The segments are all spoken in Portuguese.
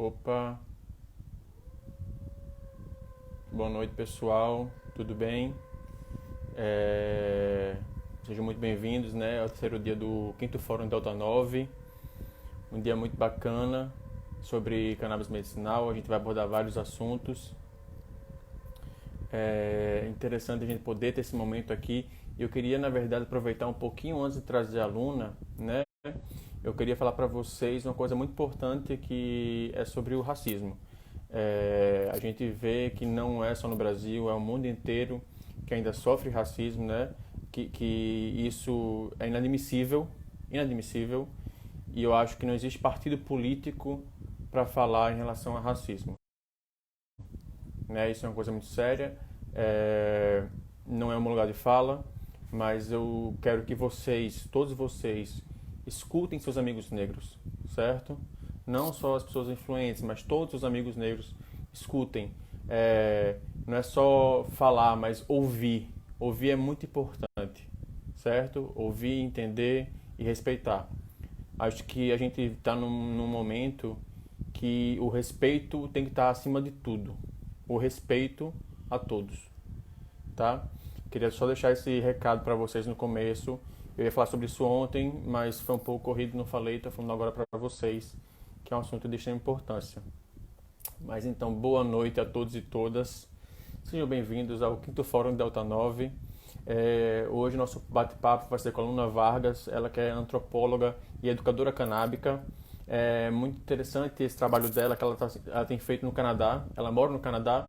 Opa, boa noite pessoal, tudo bem? É, Sejam muito bem-vindos, né, ao terceiro dia do quinto Fórum Delta 9, um dia muito bacana sobre cannabis medicinal. A gente vai abordar vários assuntos. É interessante a gente poder ter esse momento aqui. Eu queria, na verdade, aproveitar um pouquinho antes de trazer a Luna, né? Eu queria falar para vocês uma coisa muito importante que é sobre o racismo. A gente vê que não é só no Brasil, é o mundo inteiro que ainda sofre racismo, né? Que isso é inadmissível, inadmissível, e eu acho que não existe partido político para falar em relação a racismo, né? Isso é uma coisa muito séria, não é um lugar de fala, mas eu quero que vocês, todos vocês, escutem seus amigos negros, certo? Não só as pessoas influentes, mas todos os amigos negros escutem. Não é só falar, mas ouvir. Ouvir é muito importante, certo? Ouvir, entender e respeitar. Acho que a gente está num momento que o respeito tem que estar acima de tudo. O respeito a todos, tá? Queria só deixar esse recado para vocês no começo. Eu ia falar sobre isso ontem, mas foi um pouco corrido, não falei, estou falando agora para vocês, que é um assunto de extrema importância. Mas então, boa noite a todos e todas. Sejam bem-vindos ao quinto Fórum Delta 9. Hoje nosso bate-papo vai ser com a Luna Vargas, ela que é antropóloga e educadora canábica. É muito interessante esse trabalho dela que ela tem feito no Canadá. Ela mora no Canadá,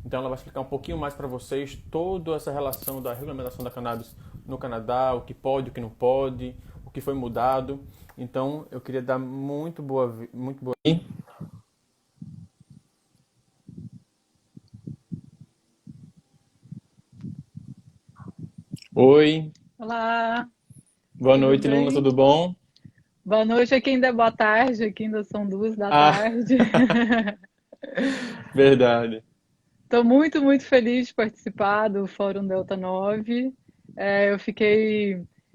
então ela vai explicar um pouquinho mais para vocês toda essa relação da regulamentação da cannabis no Canadá, o que pode, o que não pode, o que foi mudado. Então eu queria dar muito boa. Oi, Olá, boa tudo noite, Luna, bem? tudo bom? Boa noite, aqui ainda é boa tarde, aqui ainda são 2 da Ah, tarde. verdade. Estou muito, muito feliz de participar do Fórum Delta 9.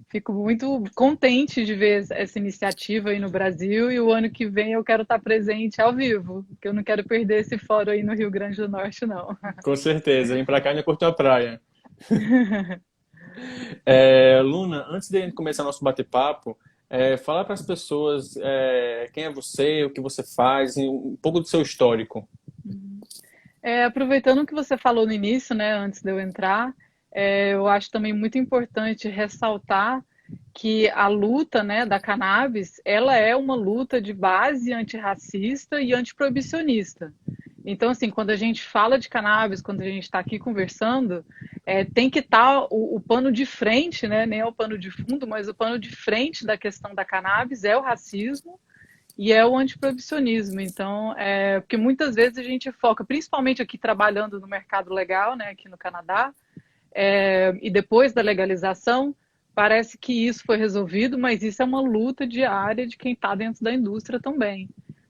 Fico muito contente de ver essa iniciativa aí no Brasil e o ano que vem eu quero estar presente ao vivo, porque eu não quero perder esse fórum aí no Rio Grande do Norte, não. Com certeza, vem pra cá e curtir a praia. Luna, antes de a gente começar nosso bate-papo, fala para as pessoas quem é você, o que você faz, e um pouco do seu histórico. Aproveitando o que você falou no início, né, antes de eu entrar, eu acho também muito importante ressaltar que a luta, né, da cannabis, ela é uma luta de base antirracista e antiproibicionista. Então, assim, quando a gente fala de cannabis, quando a gente está aqui conversando, tem que estar o pano de frente, né, nem é o pano de fundo, mas o pano de frente da questão da cannabis é o racismo e é o antiproibicionismo. Então, porque muitas vezes a gente foca, principalmente aqui trabalhando no mercado legal, né, aqui no Canadá, e depois da legalização, parece que isso foi resolvido, mas isso é uma luta diária de quem está dentro da indústria também.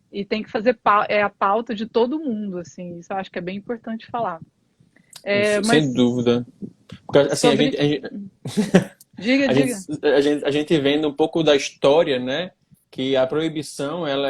E tem que fazer a pauta de todo mundo, assim, isso eu acho que é bem importante falar. Sem Mas dúvida. Porque, assim, sobre. Diga, a gente, diga. a gente vendo um pouco da história, né? Que a proibição, ela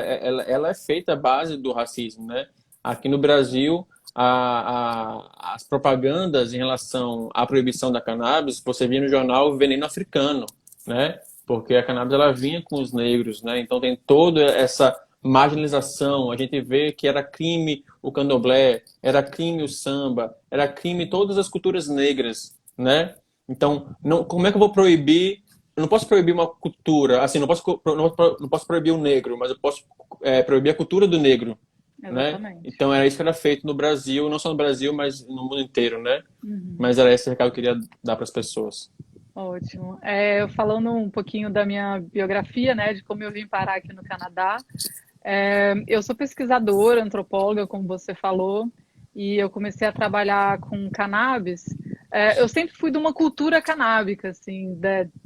é feita à base do racismo, né? Aqui no Brasil, as propagandas em relação à proibição da cannabis, você via no jornal Veneno Africano, né? Porque a cannabis, ela vinha com os negros, né? Então tem toda essa marginalização. A gente vê que era crime o candomblé, era crime o samba, era crime todas as culturas negras, né? Então, não, como é que eu vou proibir? Eu não posso proibir uma cultura, assim, não posso proibir o negro, mas eu posso proibir a cultura do negro, né? Exatamente. Então era isso que era feito no Brasil, não só no Brasil, mas no mundo inteiro, né? Uhum. Mas era esse recado que eu queria dar para as pessoas. Ótimo. Falando um pouquinho da minha biografia, né, de como eu vim parar aqui no Canadá. Eu sou pesquisadora, antropóloga, como você falou, e eu comecei a trabalhar com cannabis. Eu sempre fui de uma cultura canábica, assim,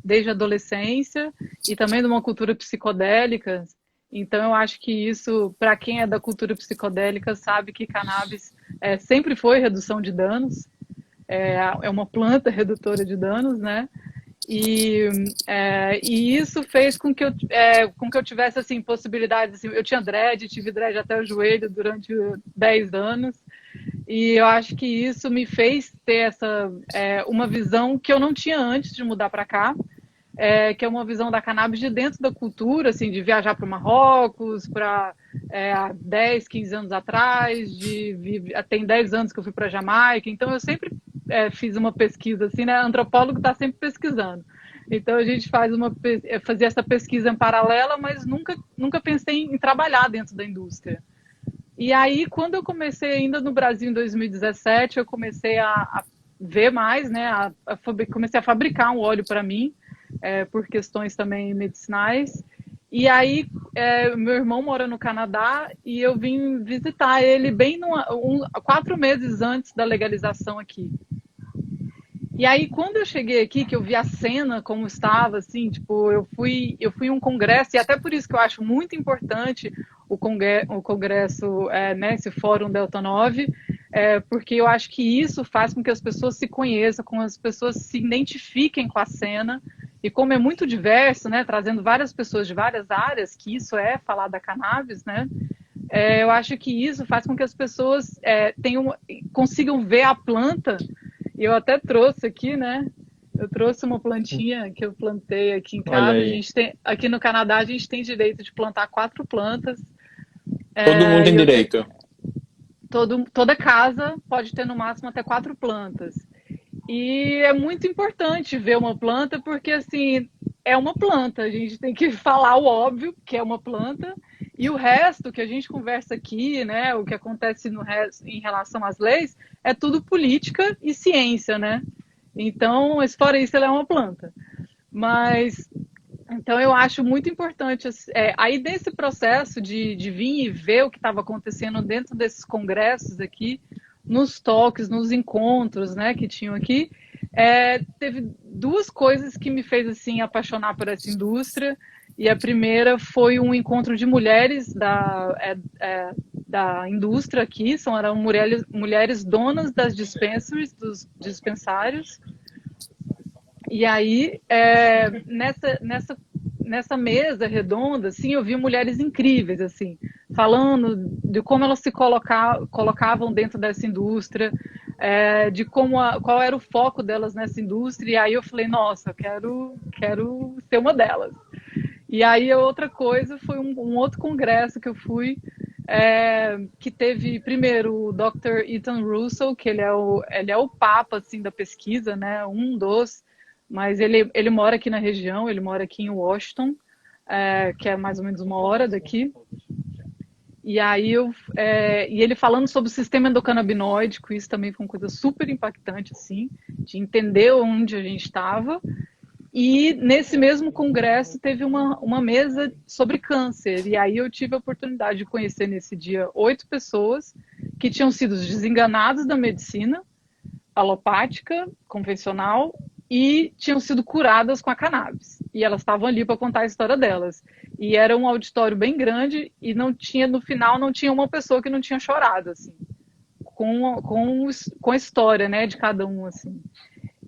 desde a adolescência e também de uma cultura psicodélica. Então, eu acho que isso, para quem é da cultura psicodélica, sabe que cannabis sempre foi redução de danos, é uma planta redutora de danos, né? E, e isso fez com que eu tivesse assim, possibilidades. Assim, eu tinha tive dread até o joelho durante 10 anos. E eu acho que isso me fez ter uma visão que eu não tinha antes de mudar para cá, que é uma visão da cannabis de dentro da cultura, assim, de viajar para o Marrocos, há 10, 15 anos atrás, tem 10 anos que eu fui para a Jamaica, então eu sempre fiz uma pesquisa, assim, né? Antropólogo está sempre pesquisando. Então a gente fazia essa pesquisa em paralela, mas nunca pensei em trabalhar dentro da indústria. E aí, quando eu comecei ainda no Brasil em 2017, eu comecei a ver mais, né? Comecei a fabricar um óleo para mim, por questões também medicinais. E aí, meu irmão mora no Canadá e eu vim visitar ele bem 4 meses antes da legalização aqui. E aí, quando eu cheguei aqui, que eu vi a cena como estava, assim, tipo, eu fui em um congresso, e até por isso que eu acho muito importante o congresso, né, esse Fórum Delta 9, porque eu acho que isso faz com que as pessoas se conheçam, com as pessoas se identifiquem com a cena, e como é muito diverso, né, trazendo várias pessoas de várias áreas, que isso é falar da cannabis, né, eu acho que isso faz com que as pessoas consigam ver a planta. E eu até trouxe aqui, né? Eu trouxe uma plantinha que eu plantei aqui em casa. Aqui no Canadá a gente tem direito de plantar 4 plantas. Todo mundo tem direito. Toda casa pode ter no máximo até 4 plantas. E é muito importante ver uma planta porque, assim, é uma planta. A gente tem que falar o óbvio, que é uma planta. E o resto que a gente conversa aqui, né, o que acontece em relação às leis, é tudo política e ciência, né? Então, fora isso, ela é uma planta. Mas, então eu acho muito importante, aí desse processo de vir e ver o que estava acontecendo dentro desses congressos aqui, nos talks, nos encontros, né, que tinham aqui, teve 2 coisas que me fez, assim, apaixonar por essa indústria. E a primeira foi um encontro de mulheres da indústria aqui, eram mulheres donas das dispensaries, dos dispensários. E aí, nessa mesa redonda, assim, eu vi mulheres incríveis, assim, falando de como elas se colocavam dentro dessa indústria, de qual era o foco delas nessa indústria. E aí eu falei, nossa, eu quero ser uma delas. E aí a outra coisa foi um outro congresso que eu fui, que teve primeiro o Dr. Ethan Russell, que ele é o papa, assim, da pesquisa, né? Mas ele mora aqui na região, ele mora aqui em Washington, que é mais ou menos 1 hora daqui. E aí e ele falando sobre o sistema endocannabinoide, isso também foi uma coisa super impactante, assim, de entender onde a gente estava. E nesse mesmo congresso teve uma mesa sobre câncer. E aí eu tive a oportunidade de conhecer nesse dia 8 pessoas que tinham sido desenganadas da medicina alopática, convencional, e tinham sido curadas com a cannabis. E elas estavam ali para contar a história delas. E era um auditório bem grande e no final não tinha uma pessoa que não tinha chorado, assim, com a história, né, de cada um, assim.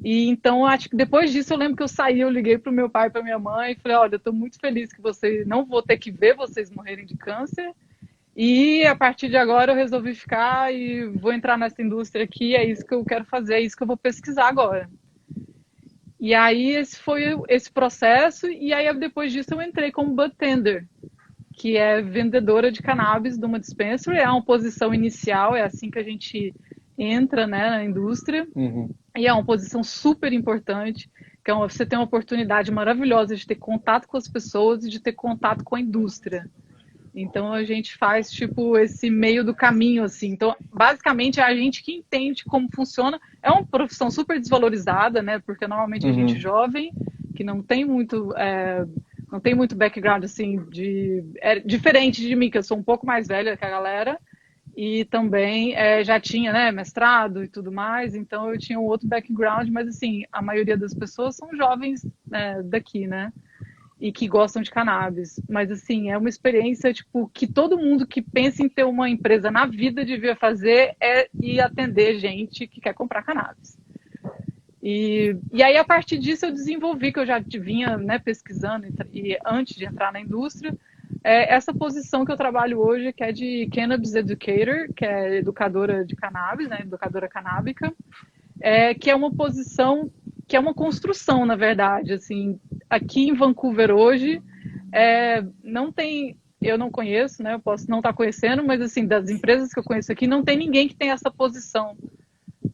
E então, acho que depois disso, eu lembro que eu liguei para o meu pai e para minha mãe e falei, olha, eu estou muito feliz que não vou ter que ver vocês morrerem de câncer. E a partir de agora eu resolvi ficar e vou entrar nessa indústria aqui, é isso que eu quero fazer, é isso que eu vou pesquisar agora. E aí esse foi esse processo, e aí depois disso eu entrei como budtender, que é vendedora de cannabis de uma dispensary, é uma posição inicial, é assim que a gente entra, né, na indústria. Uhum. E é uma posição super importante, que você tem uma oportunidade maravilhosa de ter contato com as pessoas e de ter contato com a indústria. Então a gente faz tipo esse meio do caminho, assim. Então, basicamente, é a gente que entende como funciona. É uma profissão super desvalorizada, né? Porque normalmente a gente jovem, que não tem muito background, assim, diferente de mim, que eu sou um pouco mais velha que a galera. E também já tinha, né, mestrado e tudo mais, então eu tinha um outro background, mas assim, a maioria das pessoas são jovens daqui, né, e que gostam de cannabis. Mas assim, é uma experiência tipo, que todo mundo que pensa em ter uma empresa na vida devia fazer, ir atender gente que quer comprar cannabis. E aí, a partir disso, eu desenvolvi, que eu já vinha, né, pesquisando, e antes de entrar na indústria, essa posição que eu trabalho hoje, que é de Cannabis Educator, que é educadora de cannabis, né, educadora canábica, que é uma posição, que é uma construção, na verdade. Assim, aqui em Vancouver hoje, não tem, eu não conheço, né, eu posso não estar conhecendo, mas assim, das empresas que eu conheço aqui, não tem ninguém que tem essa posição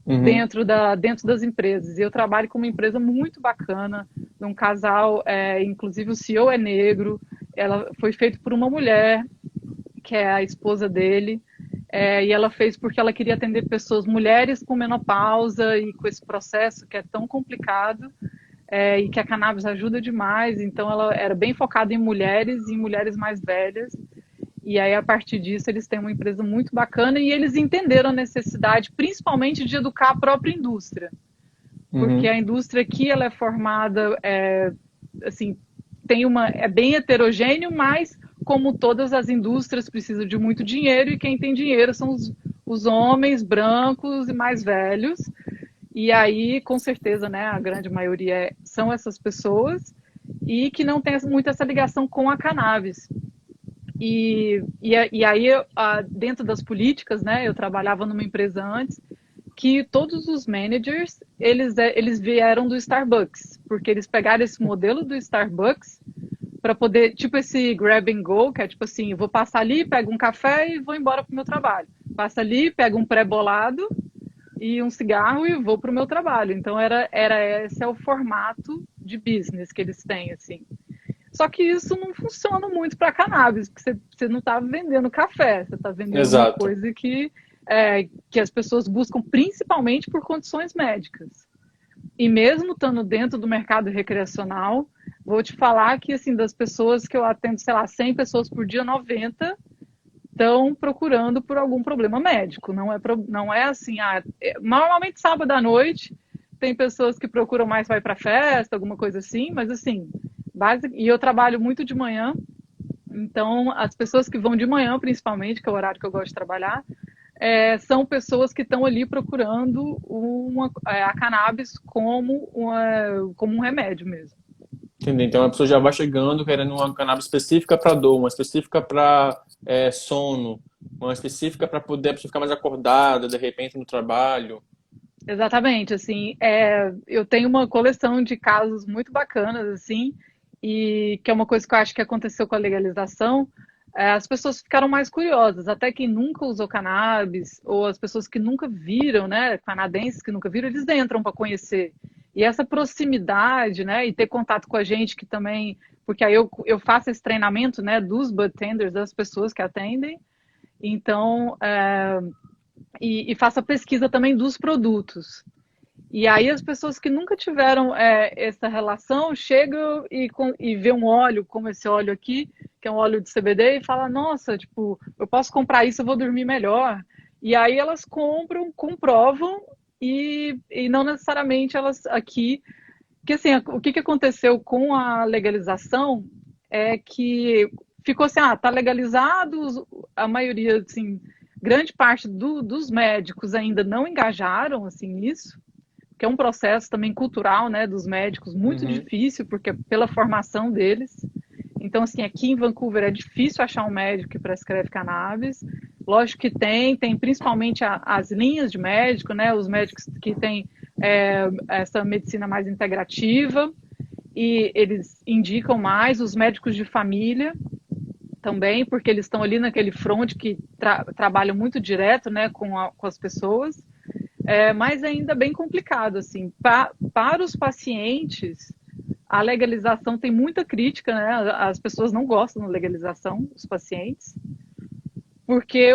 Uhum. dentro das empresas. E eu trabalho com uma empresa muito bacana, de um casal, inclusive o CEO é negro, ela foi feita por uma mulher, que é a esposa dele, e ela fez porque ela queria atender pessoas, mulheres com menopausa e com esse processo que é tão complicado, e que a cannabis ajuda demais. Então ela era bem focada em mulheres e em mulheres mais velhas. E aí, a partir disso, eles têm uma empresa muito bacana e eles entenderam a necessidade, principalmente, de educar a própria indústria. Porque Uhum. a indústria aqui, ela é formada, assim, é bem heterogêneo, mas, como todas as indústrias, precisa de muito dinheiro, e quem tem dinheiro são os homens brancos e mais velhos. E aí, com certeza, né, a grande maioria são essas pessoas, e que não tem muito essa ligação com a cannabis. E aí, dentro das políticas, né, eu trabalhava numa empresa antes, que todos os managers, eles vieram do Starbucks, porque eles pegaram esse modelo do Starbucks para poder, tipo esse grab and go, que é tipo assim, eu vou passar ali, pego um café e vou embora para o meu trabalho. Passa ali, pego um pré-bolado e um cigarro e vou para o meu trabalho. Então, esse é o formato de business que eles têm, assim. Só que isso não funciona muito para cannabis, porque você não está vendendo café, você está vendendo uma Exato. coisa que as pessoas buscam principalmente por condições médicas. E mesmo estando dentro do mercado recreacional, vou te falar que, assim, das pessoas que eu atendo, sei lá, 100 pessoas por dia, 90 estão procurando por algum problema médico. Não é assim, normalmente sábado à noite tem pessoas que procuram mais vai para festa, alguma coisa assim, mas assim, e eu trabalho muito de manhã, então as pessoas que vão de manhã, principalmente, que é o horário que eu gosto de trabalhar, são pessoas que estão ali procurando a cannabis como um remédio mesmo. Entendi. Então a pessoa já vai chegando querendo uma cannabis específica para dor, uma específica para sono, uma específica para poder a pessoa ficar mais acordada de repente no trabalho. Exatamente, assim, eu tenho uma coleção de casos muito bacanas, assim, e que é uma coisa que eu acho que aconteceu com a legalização. As pessoas ficaram mais curiosas, até quem nunca usou cannabis, ou as pessoas que nunca viram, né, canadenses que nunca viram, eles entram para conhecer. E essa proximidade, né, e ter contato com a gente que também, porque aí eu faço esse treinamento, né, dos budtenders, das pessoas que atendem, então, e faço a pesquisa também dos produtos. E aí as pessoas que nunca tiveram essa relação chegam e vê um óleo, como esse óleo aqui, que é um óleo de CBD, e fala, nossa, tipo, eu posso comprar isso, eu vou dormir melhor. E aí elas compram, comprovam, e não necessariamente elas aqui... Porque assim, o que aconteceu com a legalização é que ficou assim, tá legalizado, a maioria, assim, grande parte dos médicos ainda não engajaram, assim, nisso, que é um processo também cultural, né, dos médicos, muito Uhum. difícil, porque pela formação deles. Então, assim, aqui em Vancouver é difícil achar um médico que prescreve cannabis. Lógico que tem principalmente as linhas de médico, né, os médicos que têm essa medicina mais integrativa, e eles indicam mais, os médicos de família também, porque eles estão ali naquele front que trabalham muito direto, né, com as pessoas. Mas ainda bem complicado, assim. Para os pacientes, a legalização tem muita crítica, né? As pessoas não gostam da legalização, os pacientes, porque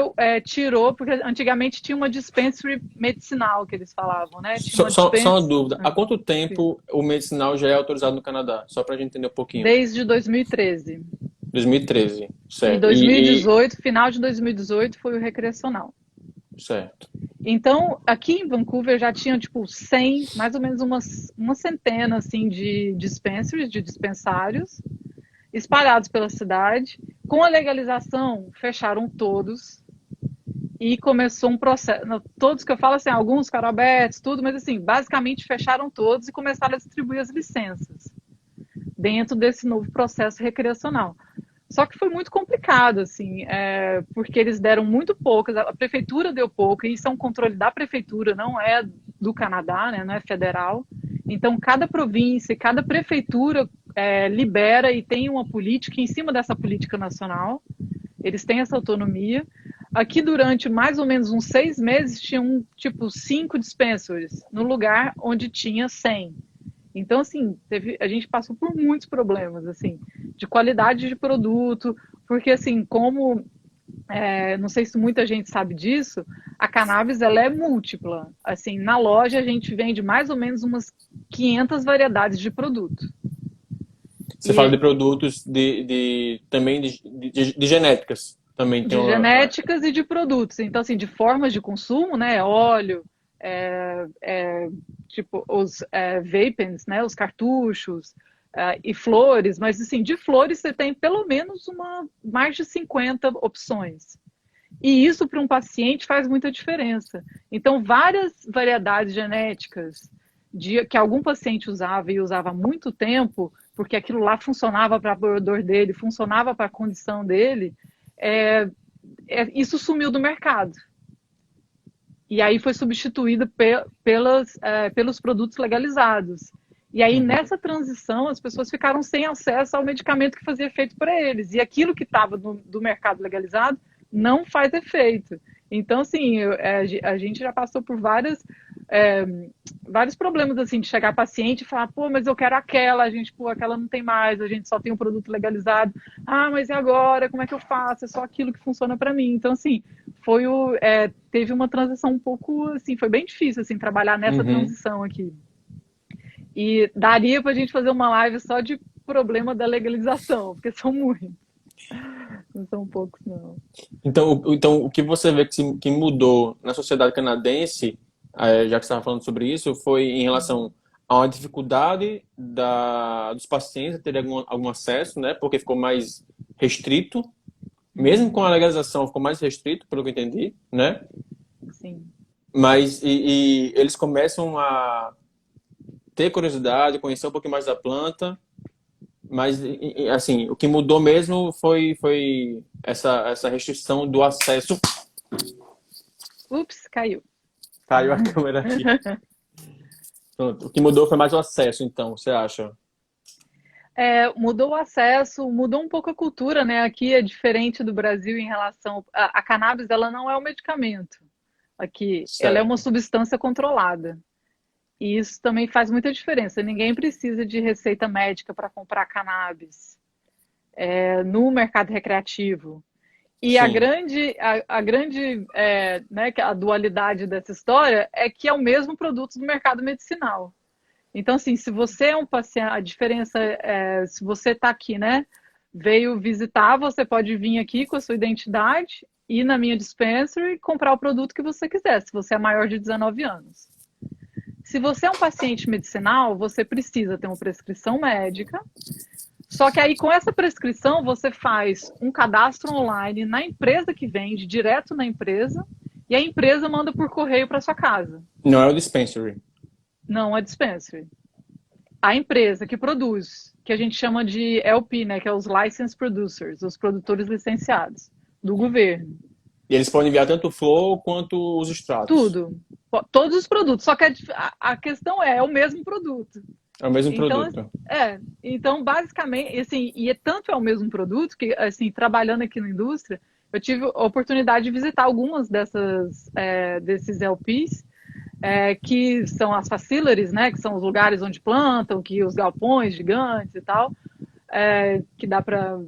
porque antigamente tinha uma dispensary medicinal, que eles falavam, né? Tinha uma Só uma dispensa dúvida. Há quanto tempo o medicinal já é autorizado no Canadá? Só para a gente entender um pouquinho. desde 2013. 2013, E certo. 2018, final de 2018, foi o recreacional. Certo. Então, aqui em Vancouver já tinha, tipo, 100, mais ou menos uma centena, assim, de dispensaries, de dispensários, espalhados pela cidade. Com a legalização, fecharam todos. e começou um processo. Todos que eu falo, assim, alguns ficaram abertos, tudo, mas assim, basicamente fecharam todos e começaram a distribuir as licenças dentro desse novo processo recreacional. Só que foi muito complicado, assim, porque eles deram muito poucas, a prefeitura deu pouco, e isso é um controle da prefeitura, não é do Canadá, né, não é federal. Então, cada província, cada prefeitura libera e tem uma política em cima dessa política nacional, eles têm essa autonomia. Aqui, durante mais ou menos uns 6 meses, tinham, tipo, 5 dispensaries, no lugar onde tinha 100. Então, assim, a gente passou por muitos problemas, assim, de qualidade de produto, porque, assim, não sei se muita gente sabe disso, a cannabis, ela é múltipla. Assim, na loja, a gente vende mais ou menos umas 500 variedades de produto. Você fala de produtos também de genéticas. Também tem De genéticas e de produtos. Então, assim, de formas de consumo, né? Óleo, tipo os vapens, né? Os cartuchos e flores. Mas, assim, de flores você tem pelo menos mais de 50 opções. E isso para um paciente faz muita diferença. Então, várias variedades genéticas que algum paciente usava e usava há muito tempo, porque aquilo lá funcionava para a dor dele, funcionava para a condição dele, isso sumiu do mercado. E aí foi substituído pelos produtos legalizados. E aí, nessa transição, as pessoas ficaram sem acesso ao medicamento que fazia efeito para eles. E aquilo que estava do mercado legalizado não faz efeito. Então, assim, a gente já passou por vários problemas, assim, de chegar paciente e falar, pô, mas eu quero aquela, a gente, pô, aquela não tem mais, a gente só tem um produto legalizado. Ah, mas e agora? Como é que eu faço? É só aquilo que funciona para mim. Então, assim, teve uma transição um pouco, assim, foi bem difícil, assim, trabalhar nessa transição aqui. E daria para a gente fazer uma live só de problema da legalização, porque são muitos. Não são poucos, não. Então, o que você vê que mudou na sociedade canadense, já que você estava falando sobre isso, foi em relação a uma dificuldade dos pacientes a terem algum acesso, né? Porque ficou mais restrito. Mesmo com a legalização, ficou mais restrito, pelo que eu entendi, né? Sim. Mas e eles começam a ter curiosidade, conhecer um pouquinho mais da planta. Mas, assim, o que mudou mesmo foi essa restrição do acesso. Ups, caiu. Caiu a câmera aqui. Pronto. O que mudou foi mais o acesso, então, você acha? Mudou o acesso, mudou um pouco a cultura, né? Aqui é diferente do Brasil em relação... A cannabis, ela não é um medicamento. Aqui, ela é uma substância controlada. E isso também faz muita diferença. Ninguém precisa de receita médica para comprar cannabis no mercado recreativo. E a grande né, a dualidade dessa história é que é o mesmo produto do mercado medicinal. Então, assim, se você é um paciente, a diferença se você está aqui, né, veio visitar, você pode vir aqui com a sua identidade, ir na minha dispensary e comprar o produto que você quiser, se você é maior de 19 anos. Se você é um paciente medicinal, você precisa ter uma prescrição médica. Só que aí, com essa prescrição, você faz um cadastro online na empresa que vende, direto na empresa, e a empresa manda por correio para sua casa. Não é o dispensary. Não é dispensary. A empresa que produz, que a gente chama de LP, né, que é os Licensed Producers, os produtores licenciados, do governo. E eles podem enviar tanto o flow quanto os extratos. Tudo. Todos os produtos. Só que a questão é o mesmo produto. É o mesmo produto. Então, basicamente, assim, tanto é o mesmo produto que, assim, trabalhando aqui na indústria, eu tive a oportunidade de visitar algumas desses LPs, que são as facilities, né, que são os lugares onde plantam, que os galpões gigantes e tal, que dá para...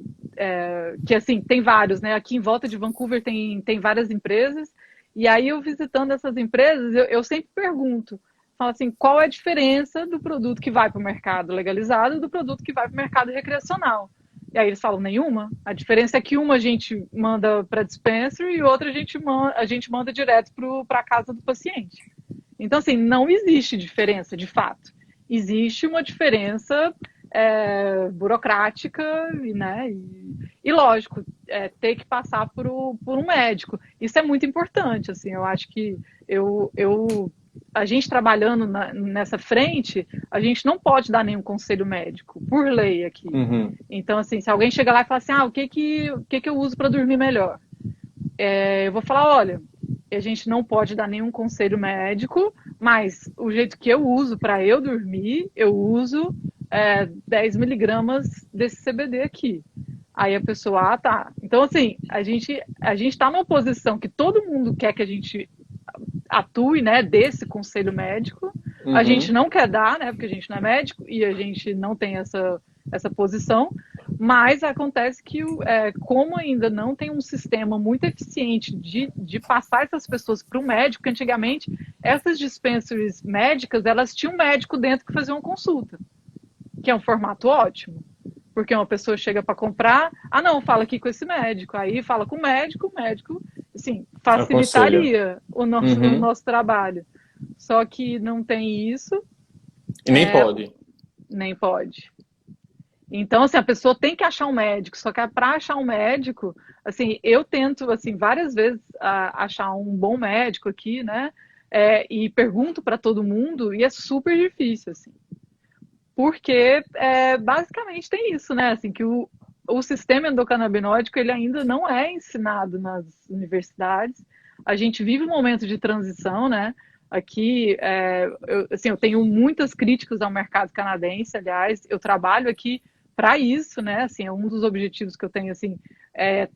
que, assim, tem vários, né? Aqui em volta de Vancouver tem várias empresas, e aí eu visitando essas empresas, eu sempre pergunto, falo assim, qual é a diferença do produto que vai para o mercado legalizado do produto que vai para o mercado recreacional? E aí eles falam, nenhuma. A diferença é que uma a gente manda para dispensary e outra a gente manda direto para a casa do paciente. Então, assim, não existe diferença, de fato. Existe uma diferença burocrática, né? E lógico, ter que passar por um médico. Isso é muito importante, assim, eu acho que a gente trabalhando nessa frente, a gente não pode dar nenhum conselho médico, por lei aqui. Uhum. Então, assim, se alguém chegar lá e falar assim, o que eu uso para dormir melhor? Eu vou falar, olha, a gente não pode dar nenhum conselho médico, mas o jeito que eu uso para eu dormir, eu uso 10 miligramas desse CBD aqui. Aí a pessoa, tá. Então, assim, a gente está numa posição que todo mundo quer que a gente atue, né, desse conselho médico. A gente não quer dar, né, porque a gente não é médico e a gente não tem essa posição, mas acontece que, como ainda não tem um sistema muito eficiente de passar essas pessoas para o médico, porque antigamente essas dispensaries médicas, elas tinham um médico dentro que fazia uma consulta, que é um formato ótimo, porque uma pessoa chega para comprar, não, fala aqui com esse médico, aí fala com o médico, assim, facilitaria o nosso trabalho. Só que não tem isso. E nem pode. Nem pode. Então, assim, a pessoa tem que achar um médico, só que para achar um médico, assim, eu tento, assim, várias vezes achar um bom médico aqui, né, e pergunto para todo mundo, e é super difícil, assim, porque basicamente tem isso, né, assim, que o sistema endocannabinoide, ele ainda não é ensinado nas universidades. A gente vive um momento de transição, né, aqui, eu tenho muitas críticas ao mercado canadense, aliás, eu trabalho aqui para isso, né? Assim, é um dos objetivos que eu tenho, assim,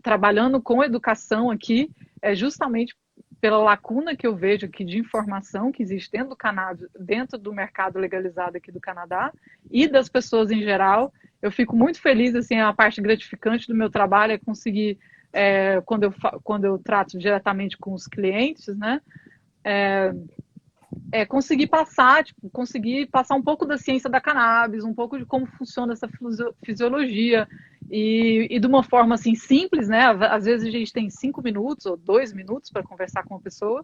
trabalhando com educação aqui, é justamente pela lacuna que eu vejo aqui de informação que existe dentro do cannabis, dentro do mercado legalizado aqui do Canadá e das pessoas em geral. Eu fico muito feliz, assim, a parte gratificante do meu trabalho é conseguir, quando eu trato diretamente com os clientes, né? Conseguir passar um pouco da ciência da cannabis, um pouco de como funciona essa fisiologia e de uma forma assim simples, né? Às vezes a gente tem 5 minutos ou 2 minutos para conversar com uma pessoa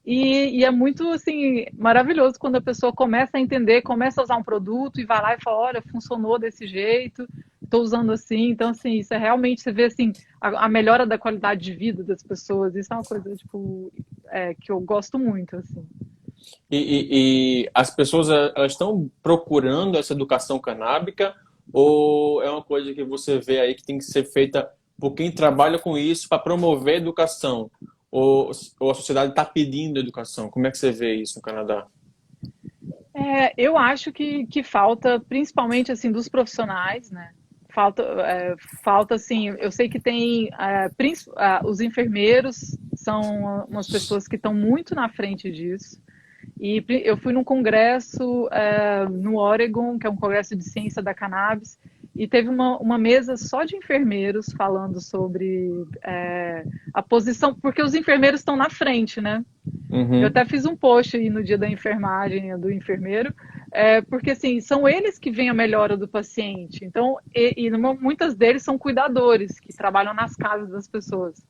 e é muito assim maravilhoso quando a pessoa começa a entender, começa a usar um produto e vai lá e fala, olha, funcionou desse jeito, estou usando assim. Então assim, isso é realmente, você vê assim a melhora da qualidade de vida das pessoas. Isso é uma coisa tipo que eu gosto muito, assim. E as pessoas, elas estão procurando essa educação canábica ou é uma coisa que você vê aí que tem que ser feita por quem trabalha com isso para promover a educação? Ou a sociedade está pedindo educação? Como é que você vê isso no Canadá? Eu acho que falta, principalmente assim, dos profissionais, né? Falta assim, eu sei que tem os enfermeiros são umas pessoas que estão muito na frente disso. E eu fui num congresso no Oregon, que é um congresso de ciência da cannabis, e teve uma mesa só de enfermeiros falando sobre a posição, porque os enfermeiros estão na frente, né? Eu até fiz um post aí no dia da enfermagem do enfermeiro, porque assim, são eles que veem a melhora do paciente. Então, muitas deles são cuidadores que trabalham nas casas das pessoas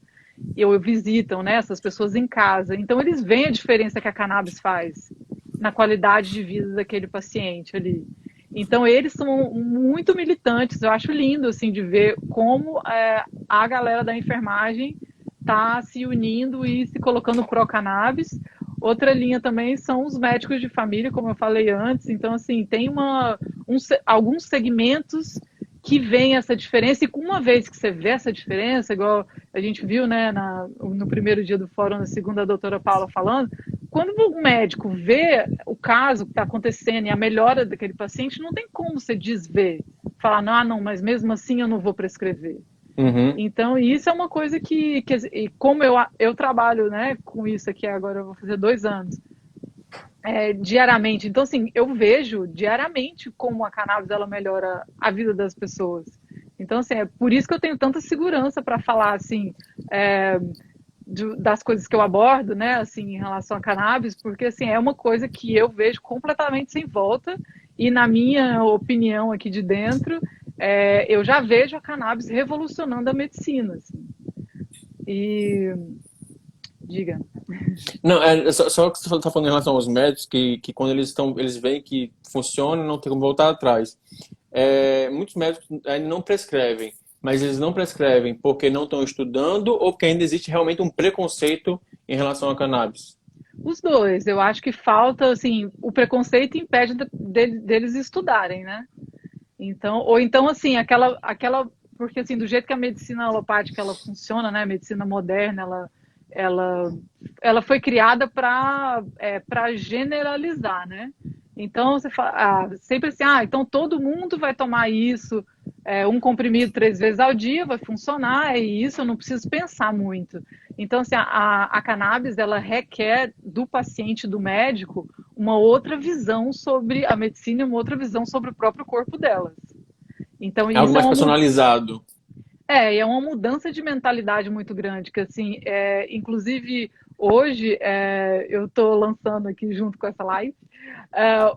ou visitam, né, essas pessoas em casa. Então, eles veem a diferença que a cannabis faz na qualidade de vida daquele paciente ali. Então, eles são muito militantes. Eu acho lindo, assim, de ver como a galera da enfermagem está se unindo e se colocando pró-cannabis. Outra linha também são os médicos de família, como eu falei antes. Então, assim, tem alguns segmentos que veem essa diferença, e uma vez que você vê essa diferença, igual a gente viu, né, no primeiro dia do fórum, na segunda, a doutora Paula falando, quando o médico vê o caso que está acontecendo e a melhora daquele paciente, não tem como você desver, falar, não, mas mesmo assim eu não vou prescrever. Então, isso é uma coisa que como eu trabalho, né, com isso aqui agora, eu vou fazer 2 anos, diariamente. Então, assim, eu vejo diariamente como a cannabis ela melhora a vida das pessoas. Então, assim, é por isso que eu tenho tanta segurança para falar, assim, das coisas que eu abordo, né, assim, em relação a cannabis, porque, assim, é uma coisa que eu vejo completamente sem volta e, na minha opinião aqui de dentro, eu já vejo a cannabis revolucionando a medicina, assim. E... Diga. Não, só que você está falando em relação aos médicos, que quando eles veem que funciona, não tem como voltar atrás. muitos médicos ainda não prescrevem, mas eles não prescrevem porque não estão estudando ou porque ainda existe realmente um preconceito em relação à cannabis? Os dois, eu acho que falta, assim, o preconceito impede deles estudarem, né? Então, ou então, assim, porque assim, do jeito que a medicina alopática ela funciona, né? A medicina moderna, ela, ela foi criada para generalizar, né? Então, você fala, sempre assim, então todo mundo vai tomar isso, um comprimido 3 vezes ao dia, vai funcionar, é isso, eu não preciso pensar muito. Então, assim, a cannabis, ela requer do paciente, do médico, uma outra visão sobre a medicina e uma outra visão sobre o próprio corpo delas. Então, É algo isso mais personalizado. é uma mudança de mentalidade muito grande, que assim, inclusive hoje eu estou lançando aqui junto com essa live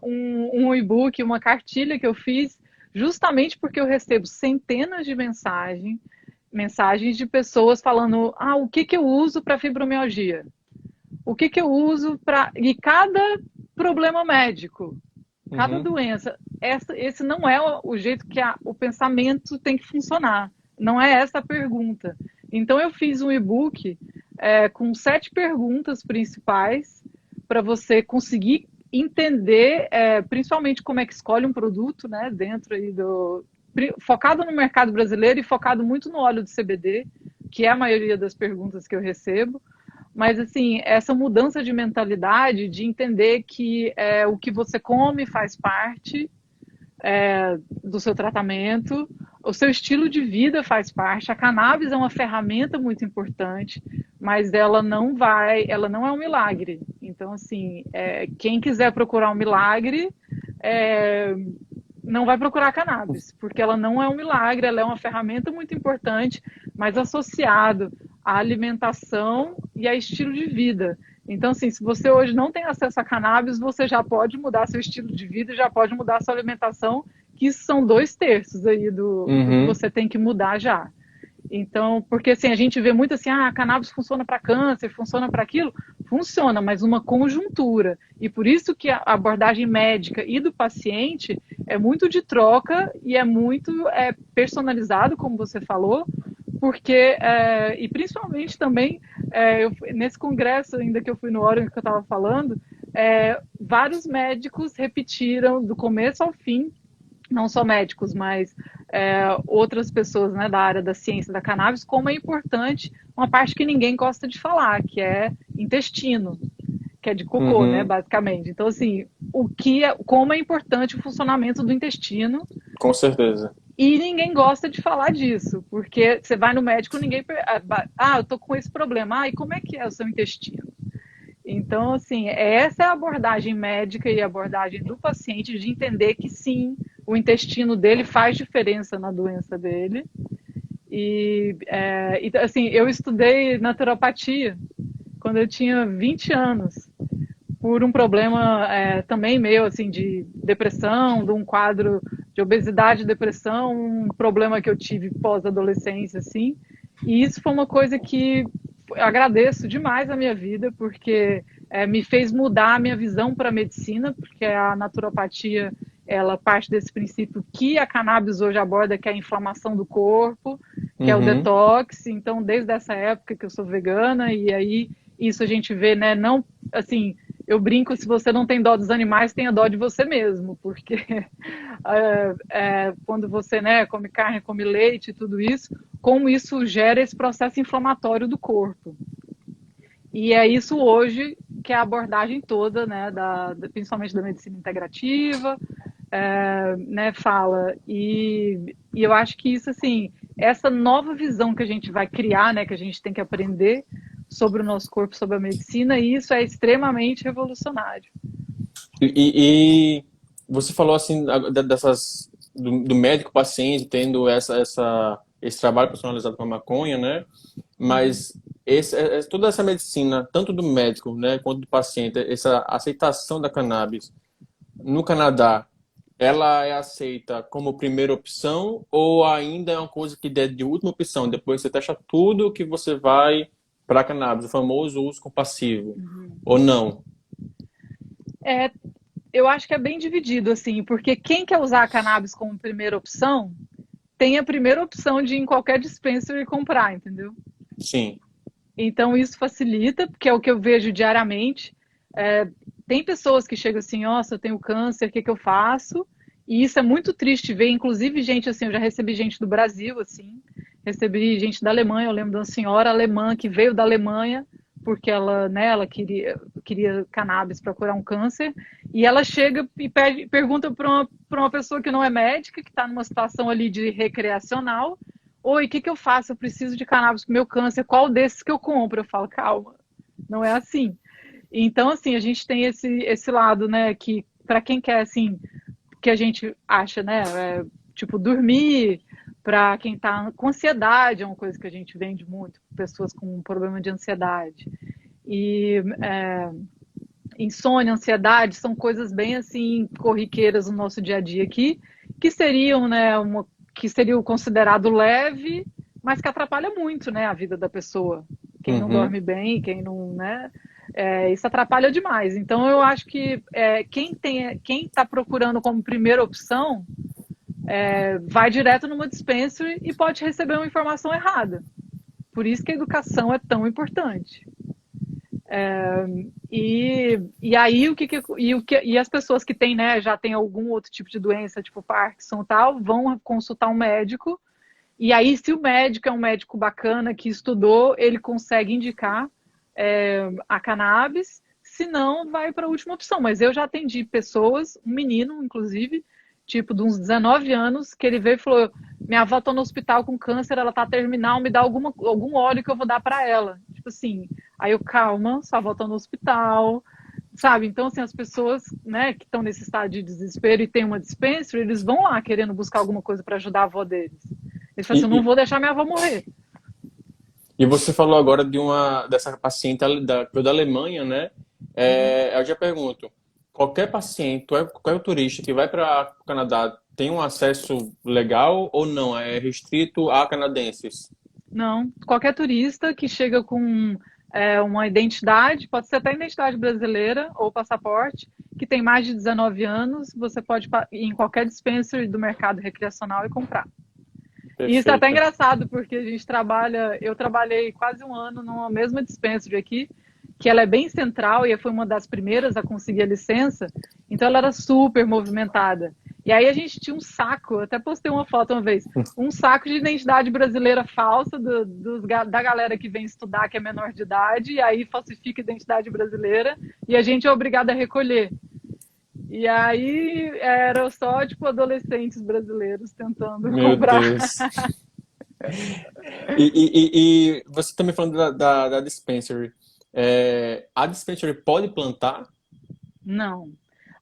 um e-book, uma cartilha que eu fiz justamente porque eu recebo centenas de mensagens de pessoas falando, o que que eu uso para fibromialgia? O que que eu uso para... E cada problema médico, cada Uhum. doença, esse não é o jeito que o pensamento tem que funcionar. Não é essa a pergunta. Então eu fiz um e-book com 7 perguntas principais para você conseguir entender, principalmente como é que escolhe um produto, né, dentro aí focado no mercado brasileiro e focado muito no óleo de CBD, que é a maioria das perguntas que eu recebo. Mas, assim, essa mudança de mentalidade, de entender que o que você come faz parte do seu tratamento, o seu estilo de vida faz parte. A cannabis é uma ferramenta muito importante, mas ela não é um milagre. Então, assim, quem quiser procurar um milagre, é, não vai procurar cannabis, porque ela não é um milagre, ela é uma ferramenta muito importante, mas associado à alimentação e a estilo de vida. Então, assim, se você hoje não tem acesso a cannabis, você já pode mudar seu estilo de vida, já pode mudar sua alimentação, que isso são 2/3 aí do que Uhum. você tem que mudar já. Então, porque assim, a gente vê muito assim, a cannabis funciona para câncer, funciona para aquilo, funciona, mas uma conjuntura. E por isso que a abordagem médica e do paciente é muito de troca e é muito personalizado, como você falou, porque, e principalmente também, nesse congresso ainda que eu fui no Oregon que eu estava falando, vários médicos repetiram do começo ao fim, não só médicos, mas outras pessoas, né, da área da ciência da cannabis, como é importante uma parte que ninguém gosta de falar, que é intestino, que é de cocô, né, Uhum. basicamente. Então, assim, como é importante o funcionamento do intestino Com certeza. e ninguém gosta de falar disso, porque você vai no médico, ninguém eu tô com esse problema, e como é que é o seu intestino? Então, assim, essa é a abordagem médica e a abordagem do paciente de entender que sim, o intestino dele faz diferença na doença dele. Assim, eu estudei naturopatia quando eu tinha 20 anos, por um problema também meu, assim, de depressão, de um quadro de obesidade e depressão, um problema que eu tive pós-adolescência, assim. E isso foi uma coisa que eu agradeço demais a minha vida, porque me fez mudar a minha visão para a medicina, porque a naturopatia ela parte desse princípio que a cannabis hoje aborda, que é a inflamação do corpo, que é o Uhum. detox. Então, desde essa época que eu sou vegana, e aí isso a gente vê, né, não, assim, eu brinco, se você não tem dó dos animais, tenha dó de você mesmo, porque quando você, né, come carne, come leite e tudo isso, como isso gera esse processo inflamatório do corpo. E é isso hoje que é a abordagem toda, né, principalmente da medicina integrativa, né, fala. E eu acho que isso, assim, essa nova visão que a gente vai criar, né, que a gente tem que aprender sobre o nosso corpo, sobre a medicina, e isso é extremamente revolucionário. E você falou assim dessas do médico paciente tendo esse trabalho personalizado com a maconha, né? Uhum. Mas toda essa medicina, tanto do médico, né, quanto do paciente, essa aceitação da cannabis no Canadá, ela é aceita como primeira opção ou ainda é uma coisa que é de última opção? Depois você testa tudo que você vai para cannabis, o famoso uso compassivo, ou não? Eu acho que é bem dividido, assim, porque quem quer usar a cannabis como primeira opção, tem a primeira opção de ir em qualquer dispensary e comprar, entendeu? Sim. Então isso facilita, porque é o que eu vejo diariamente. É, tem pessoas que chegam assim, nossa, eu tenho câncer, o que que eu faço? E isso é muito triste ver, inclusive gente assim, eu já recebi gente do Brasil, assim, recebi gente da Alemanha, eu lembro de uma senhora alemã que veio da Alemanha porque ela, né, ela queria cannabis para curar um câncer, e ela chega e pergunta para uma pessoa que não é médica, que está numa situação ali de recreacional, oi, o que que eu faço? Eu preciso de cannabis para o meu câncer, qual desses que eu compro? Eu falo, calma, não é assim. Então, assim, a gente tem esse lado, né, que para quem quer, assim, que a gente acha, né, tipo, dormir, para quem está com ansiedade, é uma coisa que a gente vende muito, pessoas com problema de ansiedade. E insônia, ansiedade, são coisas bem, assim, corriqueiras no nosso dia a dia aqui, que seriam, né, que seria considerado leve, mas que atrapalha muito, né, a vida da pessoa. Quem não Uhum. dorme bem, quem não, né, isso atrapalha demais. Então eu acho que quem está procurando como primeira opção vai direto numa dispensary e pode receber uma informação errada. Por isso que a educação é tão importante. E aí e as pessoas que têm, né, já tem algum outro tipo de doença, tipo Parkinson e tal, vão consultar um médico. E aí, se o médico é um médico bacana que estudou, ele consegue indicar a cannabis, se não, vai para a última opção. Mas eu já atendi pessoas, um menino, inclusive, tipo, de uns 19 anos, que ele veio e falou: minha avó está no hospital com câncer, ela está terminal, me dá algum óleo que eu vou dar para ela. Tipo assim, aí eu, calma, sua avó está no hospital, sabe? Então, assim, as pessoas, né, que estão nesse estado de desespero e tem uma dispensary, eles vão lá querendo buscar alguma coisa para ajudar a avó deles. Eles falam assim, eu não E, vou deixar minha avó morrer. E você falou agora dessa paciente que veio da Alemanha, né? Uhum. Eu já pergunto, qualquer paciente, qualquer turista que vai para o Canadá tem um acesso legal ou não? É restrito a canadenses? Não, qualquer turista que chega com uma identidade, pode ser até identidade brasileira ou passaporte, que tem mais de 19 anos, você pode ir em qualquer dispensary do mercado recreacional e comprar. E isso é até Perfeito. engraçado, porque eu trabalhei quase um ano numa mesma dispensary aqui, que ela é bem central e foi uma das primeiras a conseguir a licença, então ela era super movimentada. E aí a gente tinha um saco, eu até postei uma foto uma vez, um saco de identidade brasileira falsa da galera que vem estudar, que é menor de idade, e aí falsifica a identidade brasileira, e a gente é obrigado a recolher. E aí era só, tipo, adolescentes brasileiros tentando Meu comprar. Deus. E você também falando da dispensary. A dispensary pode plantar? Não.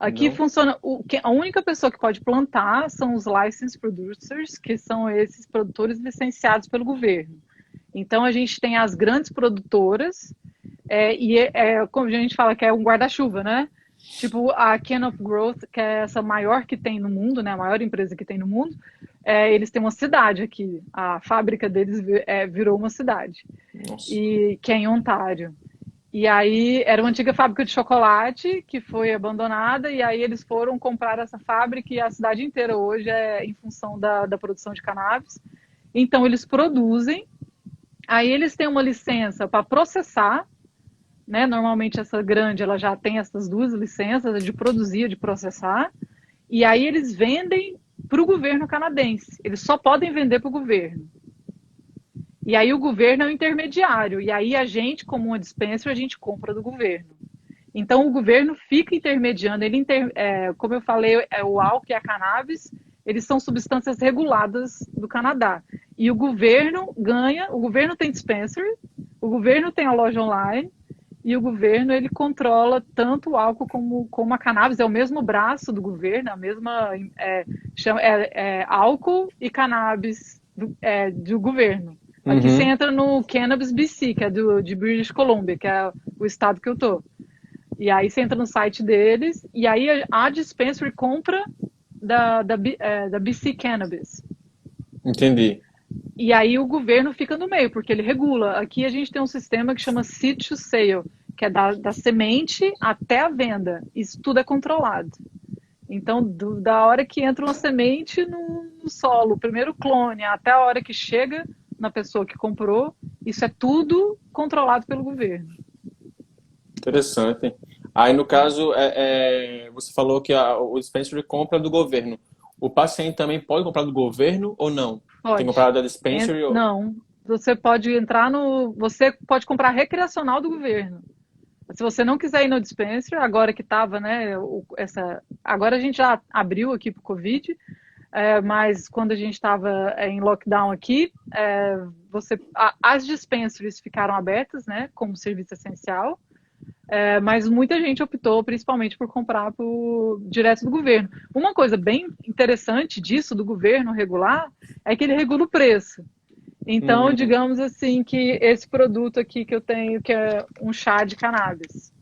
Aqui Não? funciona. A única pessoa que pode plantar são os licensed producers, que são esses produtores licenciados pelo governo. Então a gente tem as grandes produtoras, como a gente fala que é um guarda-chuva, né? Tipo a Canop Growth, que é essa maior que tem no mundo, né? A maior empresa que tem no mundo. Eles têm uma cidade aqui. A fábrica deles virou uma cidade. Nossa. E que é em Ontário. E aí era uma antiga fábrica de chocolate que foi abandonada, e aí eles foram comprar essa fábrica e a cidade inteira hoje é em função da produção de cannabis. Então eles produzem, aí eles têm uma licença para processar, né? Normalmente essa grande ela já tem essas duas licenças, a de produzir e de processar, e aí eles vendem para o governo canadense. Eles só podem vender para o governo. E aí o governo é o intermediário. E aí a gente, como uma dispenser, a gente compra do governo. Então o governo fica intermediando. Como eu falei, o álcool e a cannabis, eles são substâncias reguladas do Canadá. E o governo ganha, o governo tem dispenser, o governo tem a loja online, e o governo ele controla tanto o álcool como a cannabis, é o mesmo braço do governo, a mesma álcool e cannabis do governo. Aqui você Uhum. entra no Cannabis BC, que é de British Columbia, que é o estado que eu tô. E aí você entra no site deles, e aí a dispensary compra da BC Cannabis. Entendi. E aí o governo fica no meio, porque ele regula. Aqui a gente tem um sistema que chama Seed to Sale, que é da semente até a venda. Isso tudo é controlado. Então, da hora que entra uma semente no solo, o primeiro clone, até a hora que chega na pessoa que comprou, isso é tudo controlado pelo governo. Interessante. Aí, no caso, você falou que o dispensary compra do governo. O paciente também pode comprar do governo ou não? Tem que Pode. comprar da dispensary? Não, você pode entrar no. Você pode comprar recreacional do governo. Se você não quiser ir no dispensary, agora que estava, né? Agora a gente já abriu aqui para o Covid, mas quando a gente estava em lockdown aqui, as dispensaries ficaram abertas, né? Como serviço essencial. Mas muita gente optou principalmente por comprar direto do governo. Uma coisa bem interessante disso, do governo regular, é que ele regula o preço. Então, digamos assim, que esse produto aqui que eu tenho, que é um chá de cannabis.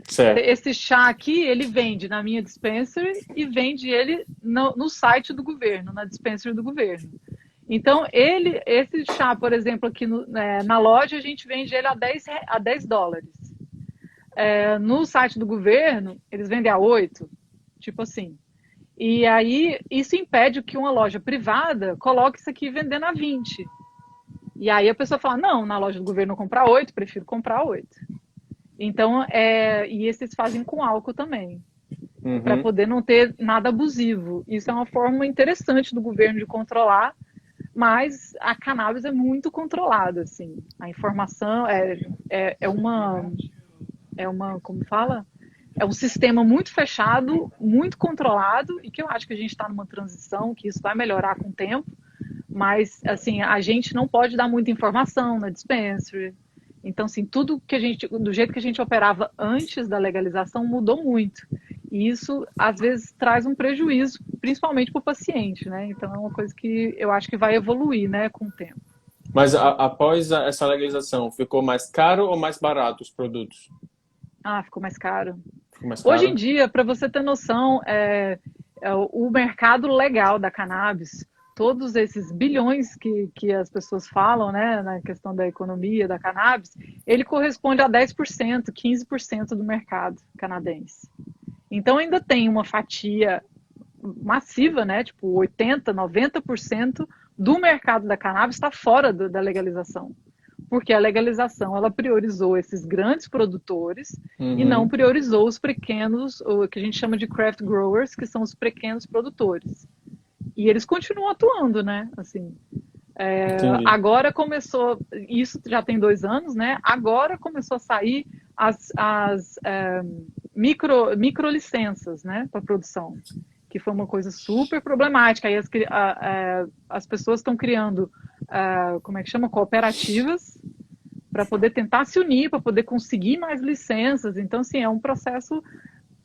Certo. Esse chá aqui, ele vende na minha dispensary e vende ele no site do governo, na dispensary do governo. Então, esse chá, por exemplo, aqui na loja, a gente vende ele a $10. No site do governo, eles vendem a 8, tipo assim. E aí, isso impede que uma loja privada coloque isso aqui vendendo a 20. E aí a pessoa fala, não, na loja do governo eu comprar 8, prefiro comprar 8. Então, e esses fazem com álcool também, para poder não ter nada abusivo. Isso é uma forma interessante do governo de controlar, mas a cannabis é muito controlada, assim. A informação como fala? É um sistema muito fechado, muito controlado, e que eu acho que a gente está numa transição, que isso vai melhorar com o tempo, mas, assim, a gente não pode dar muita informação na dispensary. Então, assim, tudo do jeito que a gente operava antes da legalização mudou muito. E isso, às vezes, traz um prejuízo, principalmente para o paciente, né? Então, é uma coisa que eu acho que vai evoluir, né, com o tempo. Mas após essa legalização, ficou mais caro ou mais barato os produtos? Ficou mais caro. Ficou mais Hoje caro? em dia, para você ter noção, o mercado legal da cannabis, todos esses bilhões que as pessoas falam, né, na questão da economia da cannabis, ele corresponde a 10%, 15% do mercado canadense. Então ainda tem uma fatia massiva, né, tipo 80%, 90% do mercado da cannabis está fora da legalização. Porque a legalização, ela priorizou esses grandes produtores e não priorizou os pequenos, o que a gente chama de craft growers, que são os pequenos produtores. E eles continuam atuando, né? Assim, agora começou, isso já tem 2 anos, né? Agora começou a sair as micro licenças, né, para produção, que foi uma coisa super problemática. Aí as pessoas estão criando, como é que chama? Cooperativas, para poder tentar se unir, para poder conseguir mais licenças. Então, assim, é um processo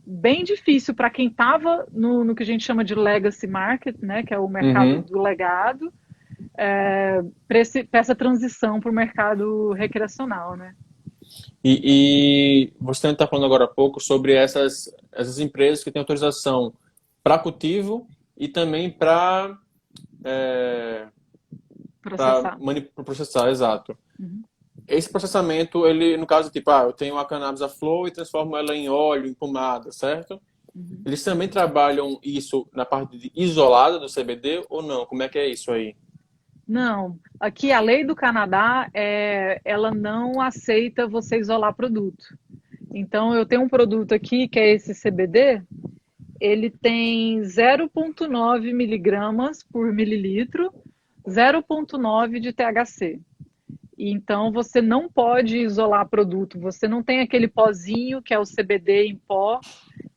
bem difícil para quem estava no que a gente chama de legacy market, né, que é o mercado do legado, para essa transição para o mercado recreacional, né? E você está falando agora há pouco sobre essas empresas que têm autorização para cultivo e também para processar, exato. Esse processamento, ele, no caso, tipo, eu tenho a cannabis à flor e transformo ela em óleo, em pomada, certo? Eles também trabalham isso na parte isolada do CBD ou não? Como é que é isso aí? Não. Aqui a lei do Canadá, ela não aceita você isolar produto. Então, eu tenho um produto aqui, que é esse CBD, ele tem 0,9 miligramas por mililitro, 0,9 de THC. Então, você não pode isolar produto, você não tem aquele pozinho que é o CBD em pó,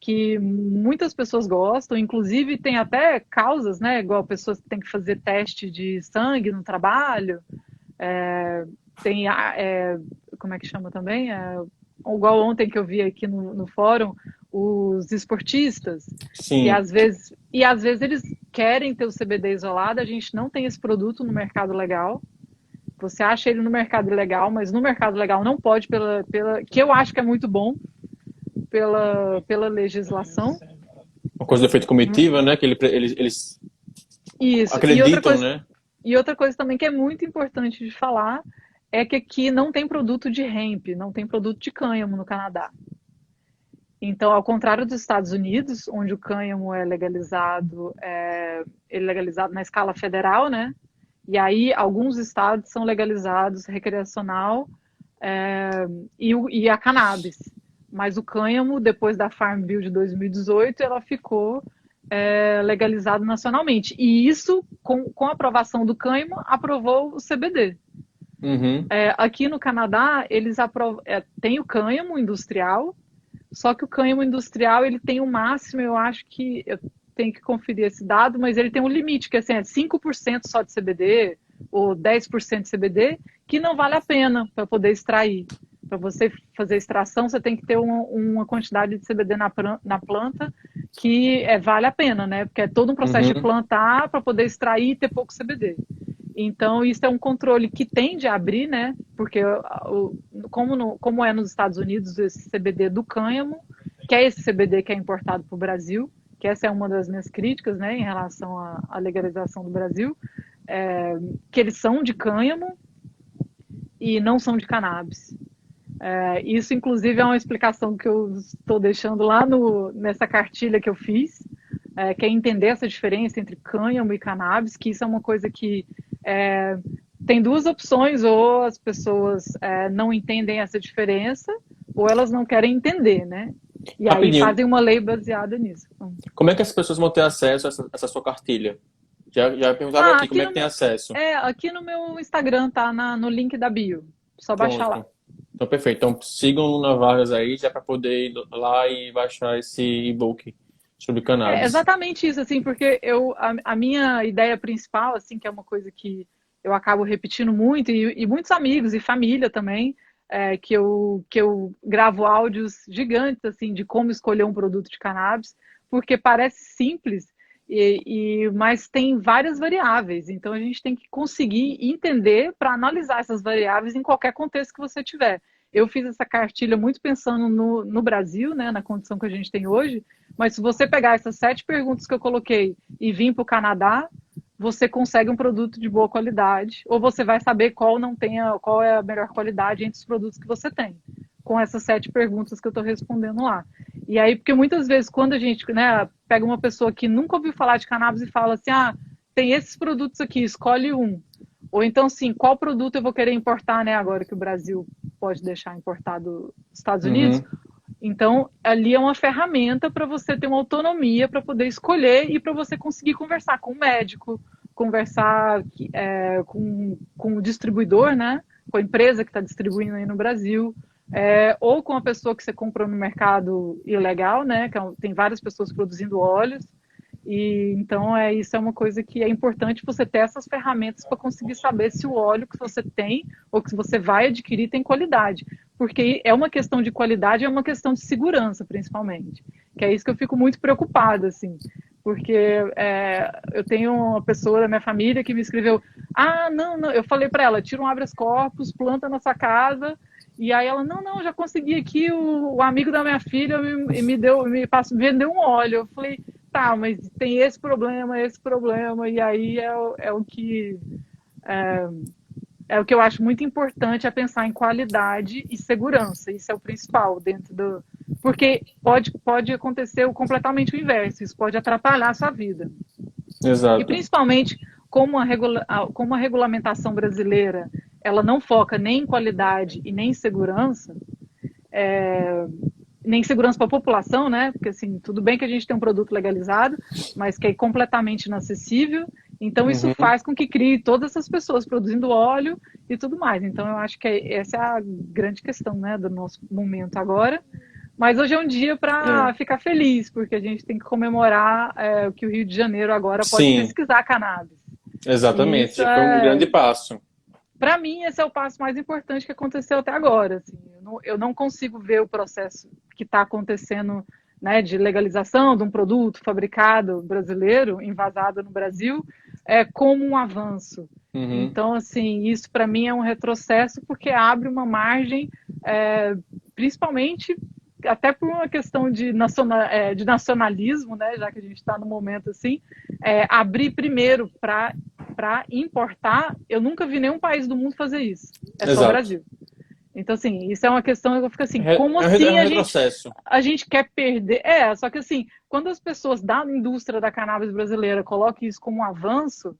que muitas pessoas gostam, inclusive tem até causas, né? Igual pessoas que têm que fazer teste de sangue no trabalho, como é que chama também? Igual ontem que eu vi aqui no fórum, os esportistas, Sim. e às vezes eles querem ter o CBD isolado, a gente não tem esse produto no mercado legal. Você acha ele no mercado legal, mas no mercado legal não pode, que eu acho que é muito bom, pela legislação. Uma coisa do efeito comitiva, né? Que eles Isso. acreditam, né? E outra coisa também que é muito importante de falar é que aqui não tem produto de hemp, não tem produto de cânhamo no Canadá. Então, ao contrário dos Estados Unidos, onde o cânhamo ele é legalizado na escala federal, né? E aí alguns estados são legalizados recreacional e a cannabis. Mas o cânhamo, depois da Farm Bill de 2018, ela ficou legalizado nacionalmente. E isso, com a aprovação do cânhamo, aprovou o CBD. Uhum. Aqui no Canadá, eles tem o cânhamo industrial, só que o cânhamo industrial ele tem um máximo, eu acho que eu tenho que conferir esse dado, mas ele tem um limite, que assim, é 5% só de CBD ou 10% de CBD, que não vale a pena para poder extrair. Para você fazer extração, você tem que ter uma quantidade de CBD na planta que vale a pena, né? Porque é todo um processo de plantar para poder extrair e ter pouco CBD. Então, isso é um controle que tende a abrir, né? Porque como é nos Estados Unidos esse CBD do cânhamo, que é esse CBD que é importado para o Brasil, que essa é uma das minhas críticas, né, em relação à legalização do Brasil, que eles são de cânhamo e não são de cannabis. Isso, inclusive, é uma explicação que eu estou deixando lá nessa cartilha que eu fiz, que é entender essa diferença entre cânhamo e cannabis, que isso é uma coisa que tem duas opções, ou as pessoas não entendem essa diferença, ou elas não querem entender, né? E Rapidinho. aí fazem uma lei baseada nisso. Como é que as pessoas vão ter acesso a essa sua cartilha? Já perguntaram aqui como é que tem acesso. Aqui no meu Instagram, tá no link da bio. Só baixar lá. Então, perfeito. Então, sigam Luna Vargas aí, já para poder ir lá e baixar esse e-book sobre cannabis. É exatamente isso, assim, porque a minha ideia principal, assim, que é uma coisa que eu acabo repetindo muito, e muitos amigos e família também, que eu gravo áudios gigantes, assim, de como escolher um produto de cannabis, porque parece simples, mas tem várias variáveis, então a gente tem que conseguir entender para analisar essas variáveis em qualquer contexto que você tiver. Eu fiz essa cartilha muito pensando no Brasil, né, na condição que a gente tem hoje, mas se você pegar essas 7 perguntas que eu coloquei e vir para o Canadá, você consegue um produto de boa qualidade, ou você vai saber qual é a melhor qualidade entre os produtos que você tem, com essas 7 perguntas que eu estou respondendo lá. E aí, porque muitas vezes, quando a gente, né, pega uma pessoa que nunca ouviu falar de cannabis e fala assim, tem esses produtos aqui, escolhe um. Ou então, assim, qual produto eu vou querer importar, né, agora que o Brasil pode deixar importado dos Estados Unidos? Então, ali é uma ferramenta para você ter uma autonomia para poder escolher e para você conseguir conversar com o médico, conversar com o distribuidor, né, com a empresa que está distribuindo aí no Brasil, ou com a pessoa que você comprou no mercado ilegal, né, que tem várias pessoas produzindo óleos. E então isso é uma coisa que é importante você ter essas ferramentas para conseguir saber se o óleo que você tem ou que você vai adquirir tem qualidade, porque é uma questão de qualidade, é uma questão de segurança principalmente, que é isso que eu fico muito preocupada, assim, porque eu tenho uma pessoa da minha família que me escreveu, não, eu falei para ela, tira um habeas corpus, planta na sua casa. E aí ela, não, já consegui aqui, o amigo da minha filha vendeu um óleo. Eu falei, tá, mas tem esse problema, e aí é o que eu acho muito importante, é pensar em qualidade e segurança. Isso é o principal porque pode acontecer completamente o inverso, isso pode atrapalhar a sua vida. Exato. E principalmente como a regulamentação brasileira ela não foca nem em qualidade e nem em segurança, nem segurança para a população, né? Porque assim, tudo bem que a gente tem um produto legalizado, mas que é completamente inacessível. Então isso faz com que crie todas essas pessoas produzindo óleo e tudo mais. Então eu acho que essa é a grande questão, né, do nosso momento agora. Mas hoje é um dia para ficar feliz, porque a gente tem que comemorar que o Rio de Janeiro agora pode pesquisar cannabis. Exatamente, já foi um grande passo. Para mim, esse é o passo mais importante que aconteceu até agora. Assim. Eu não consigo ver o processo que está acontecendo, né, de legalização de um produto fabricado brasileiro, envasado no Brasil, como um avanço. Então, assim, isso para mim é um retrocesso porque abre uma margem, principalmente até por uma questão de nacionalismo, né, já que a gente está no momento assim, abrir primeiro para comprar e importar, eu nunca vi nenhum país do mundo fazer isso. É só o Exato. Brasil. Então, assim, isso é uma questão que eu fico assim, como É assim um retrocesso. a gente quer perder? É, só que assim, quando as pessoas da indústria da cannabis brasileira colocam isso como um avanço,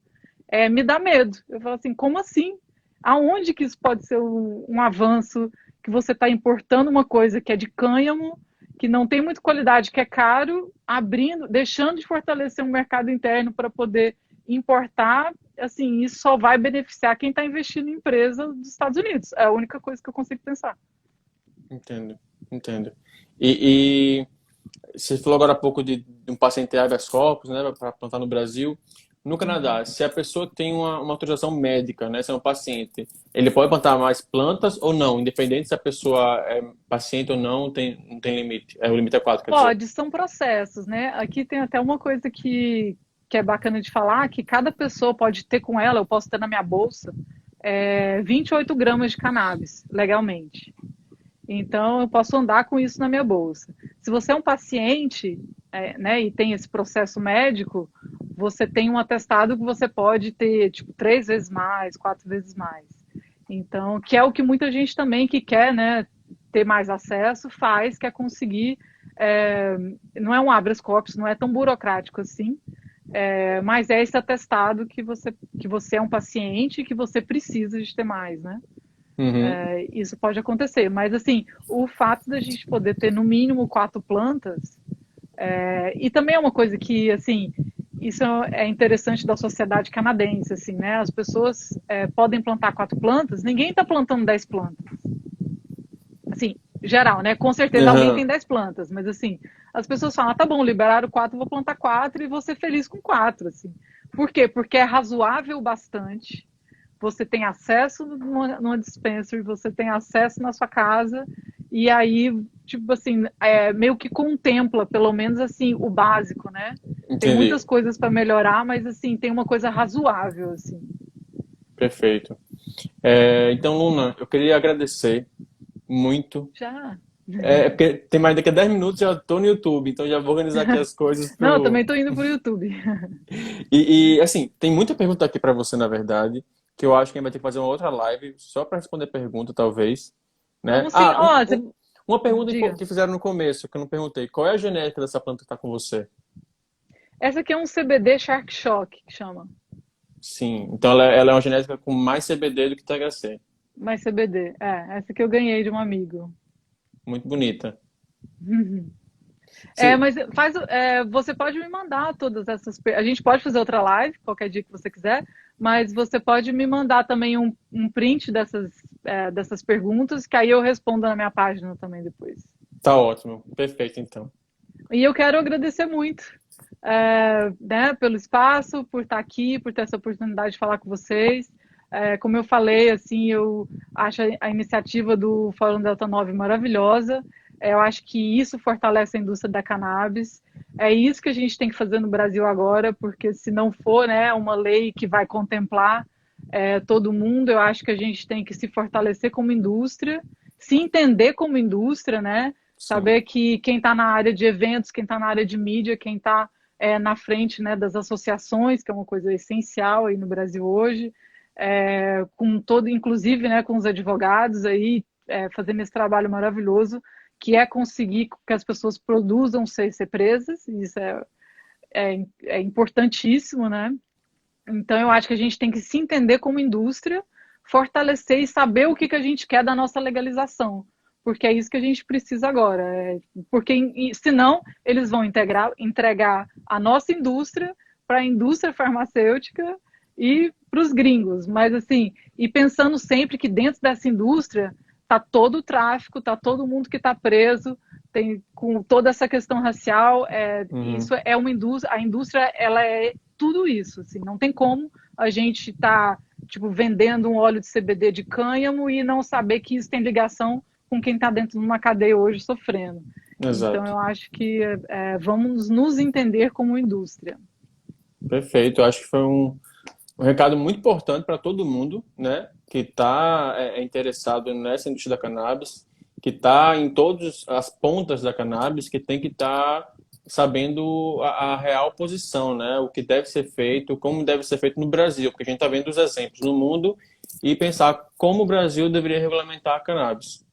me dá medo. Eu falo assim, como assim? Aonde que isso pode ser um avanço que você está importando uma coisa que é de cânhamo, que não tem muita qualidade, que é caro, abrindo, deixando de fortalecer um mercado interno para poder importar, assim, isso só vai beneficiar quem está investindo em empresa dos Estados Unidos. É a única coisa que eu consigo pensar. Entendo, entendo. E você falou agora há pouco de um paciente ter habeas corpus, né, para plantar no Brasil. No Canadá, se a pessoa tem uma autorização médica, né, se é um paciente, ele pode plantar mais plantas ou não, independente se a pessoa é paciente ou não, não tem limite. O limite é 4, quer dizer. Pode, são processos, né? Aqui tem até uma coisa que é bacana de falar, que cada pessoa pode ter com ela, eu posso ter na minha bolsa, 28 gramas de cannabis, legalmente. Então, eu posso andar com isso na minha bolsa. Se você é um paciente, né, e tem esse processo médico, você tem um atestado que você pode ter, tipo, 3 vezes mais, 4 vezes mais. Então, que é o que muita gente também que quer, né, ter mais acesso faz, que é conseguir. é, não é um habeas corpus, não é tão burocrático assim, mas é esse atestado que você é um paciente e que você precisa de ter mais, né? Uhum. Isso pode acontecer, mas assim, o fato da gente poder ter no mínimo 4 plantas, e também é uma coisa que, assim, isso é interessante da sociedade canadense, assim, né? As pessoas podem plantar 4 plantas, ninguém está plantando 10 plantas. Assim, geral, né? Com certeza alguém Uhum. tem 10 plantas, mas assim, as pessoas falam, tá bom, liberaram 4, vou plantar 4 e vou ser feliz com 4, assim. Por quê? Porque é razoável bastante, você tem acesso numa dispensary, você tem acesso na sua casa, e aí, tipo assim, meio que contempla, pelo menos assim, o básico, né? Tem Entendi. muitas coisas para melhorar, mas assim, tem uma coisa razoável, assim. Perfeito. Então, Luna, eu queria agradecer muito. Já. Porque tem mais daqui a 10 minutos já estou no YouTube, então já vou organizar aqui as coisas Não, eu pro. também tô indo pro YouTube. Assim, tem muita pergunta aqui para você, na verdade, que eu acho que a gente vai ter que fazer uma outra live só para responder pergunta, talvez, né? Vamos sim. Ó, você... Uma pergunta diga. que fizeram no começo, que eu não perguntei. Qual é a genética dessa planta que está com você? Essa aqui é um CBD Shark Shock, que chama. Sim. Então ela é uma genética com mais CBD do que THC. Mais CBD. Essa que eu ganhei de um amigo. Muito bonita. Sim. Mas você pode me mandar todas essas. A gente pode fazer outra live, qualquer dia que você quiser, mas você pode me mandar também um print dessas perguntas, que aí eu respondo na minha página também depois. Tá ótimo. Perfeito, então. E eu quero agradecer muito, né, pelo espaço, por estar aqui, por ter essa oportunidade de falar com vocês. Como eu falei, assim, eu acho a iniciativa do Fórum Delta 9 maravilhosa. Eu acho que isso fortalece a indústria da cannabis. É isso que a gente tem que fazer no Brasil agora, porque se não for, né, uma lei que vai contemplar todo mundo, eu acho que a gente tem que se fortalecer como indústria, se entender como indústria, né? Sim. Saber que quem está na área de eventos, quem está na área de mídia, quem está na frente, né, das associações, que é uma coisa essencial aí no Brasil hoje, com todo, inclusive, né, com os advogados aí, fazendo esse trabalho maravilhoso, que é conseguir que as pessoas produzam sem ser presas, e isso é importantíssimo, né? Então, eu acho que a gente tem que se entender como indústria, fortalecer e saber o que a gente quer da nossa legalização, porque é isso que a gente precisa agora. Porque, senão, eles vão entregar a nossa indústria para a indústria farmacêutica e para os gringos. Mas, assim, e pensando sempre que dentro dessa indústria está todo o tráfico, está todo mundo que está preso, tem com toda essa questão racial, Uhum. isso é uma indústria, a indústria ela é tudo isso, assim, não tem como a gente estar tipo vendendo um óleo de CBD de cânhamo e não saber que isso tem ligação com quem está dentro de uma cadeia hoje sofrendo. Então Exato. eu acho que vamos nos entender como indústria. Perfeito. Eu acho que foi um recado muito importante para todo mundo, né, que está interessado nessa indústria da cannabis, que está em todas as pontas da cannabis, que tem que estar sabendo a real posição, né? O que deve ser feito, como deve ser feito no Brasil, porque a gente está vendo os exemplos no mundo e pensar como o Brasil deveria regulamentar a cannabis.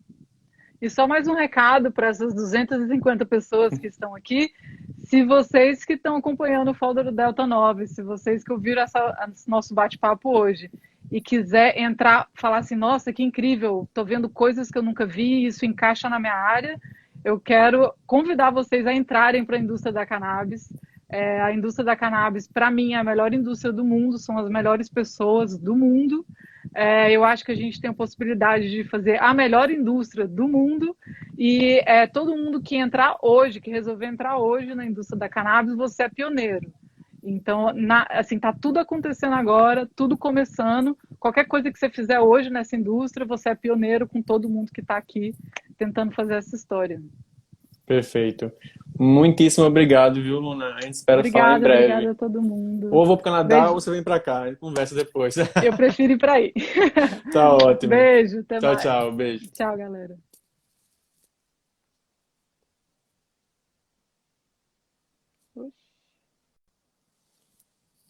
E só mais um recado para essas 250 pessoas que estão aqui. Se vocês que estão acompanhando o Folder do Delta 9, se vocês que ouviram esse nosso bate-papo hoje e quiser entrar, falar assim, nossa, que incrível, estou vendo coisas que eu nunca vi, isso encaixa na minha área, eu quero convidar vocês a entrarem para a indústria da cannabis. A indústria da cannabis, para mim, é a melhor indústria do mundo, são as melhores pessoas do mundo. Eu acho que a gente tem a possibilidade de fazer a melhor indústria do mundo e todo mundo que entrar hoje, que resolver entrar hoje na indústria da cannabis, você é pioneiro. Então, assim, tá tudo acontecendo agora, tudo começando. Qualquer coisa que você fizer hoje nessa indústria, você é pioneiro com todo mundo que está aqui tentando fazer essa história. Perfeito. Muitíssimo obrigado, viu, Luna? A gente espera falar em breve. Obrigada a todo mundo. Ou eu vou para o Canadá Beijo. ou você vem para cá. A gente conversa depois. Eu prefiro ir para aí. Tá ótimo. Beijo, até Tchau, mais. tchau. Beijo. Tchau, galera.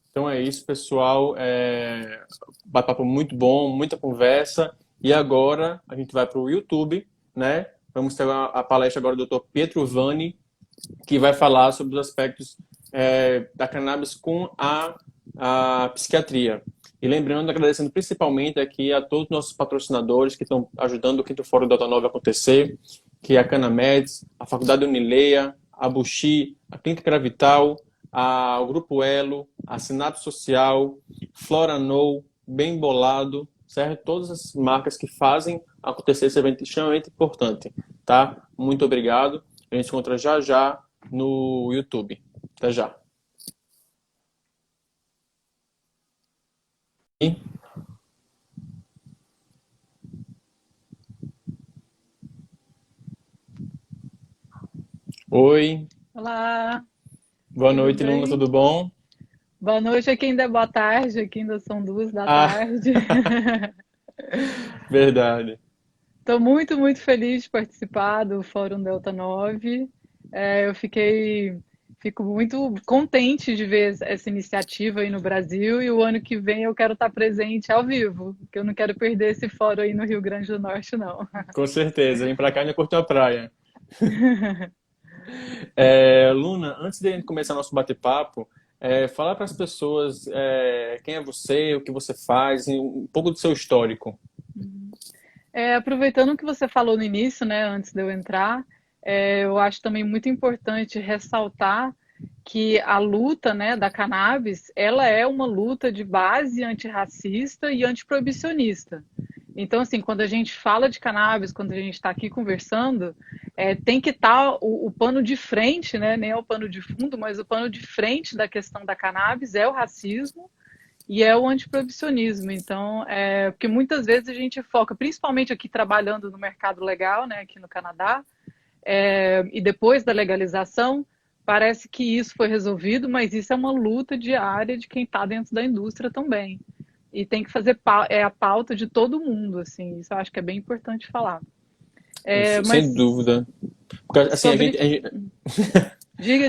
Então é isso, pessoal. Bate-papo muito bom, muita conversa. E agora a gente vai para o YouTube, né? Vamos ter a palestra agora do Dr. Pietro Vanni, que vai falar sobre os aspectos da cannabis com a psiquiatria. E lembrando, agradecendo principalmente aqui a todos os nossos patrocinadores que estão ajudando o Quinto Fórum Delta 9 a acontecer, que é a Canameds, a Faculdade Unileia, a Buxi, a Clínica Gravital, o Grupo Elo, a Sinato Social, Floranou, Bem Bolado, certo? Todas as marcas que fazem acontecer esse evento extremamente importante, tá? Muito obrigado. A gente se encontra já já no YouTube. Até já. Oi. Olá. Boa noite, bem? Luna. Tudo bom? Boa noite. Aqui ainda é boa tarde. Aqui ainda são 2 da tarde. Verdade. Estou muito, muito feliz de participar do Fórum Delta 9. Eu fico muito contente de ver essa iniciativa aí no Brasil e o ano que vem eu quero estar presente ao vivo, porque eu não quero perder esse fórum aí no Rio Grande do Norte, não. Com certeza. Vem pra cá e curtir a praia. Luna, antes de a gente começar nosso bate-papo, fala para as pessoas quem é você, o que você faz, um pouco do seu histórico. Aproveitando o que você falou no início, né, antes de eu entrar, eu acho também muito importante ressaltar que a luta, né, da cannabis, ela é uma luta de base antirracista e antiproibicionista. Então, assim, quando a gente fala de cannabis, quando a gente está aqui conversando, tem que estar o pano de frente, né, nem é o pano de fundo, mas o pano de frente da questão da cannabis é o racismo e é o antiproibicionismo. Então, porque muitas vezes a gente foca, principalmente aqui trabalhando no mercado legal, né, aqui no Canadá, e depois da legalização, parece que isso foi resolvido, mas isso é uma luta diária de quem está dentro da indústria também. E tem que fazer a pauta de todo mundo, assim, isso eu acho que é bem importante falar. Sem dúvida. Porque, assim, Diga.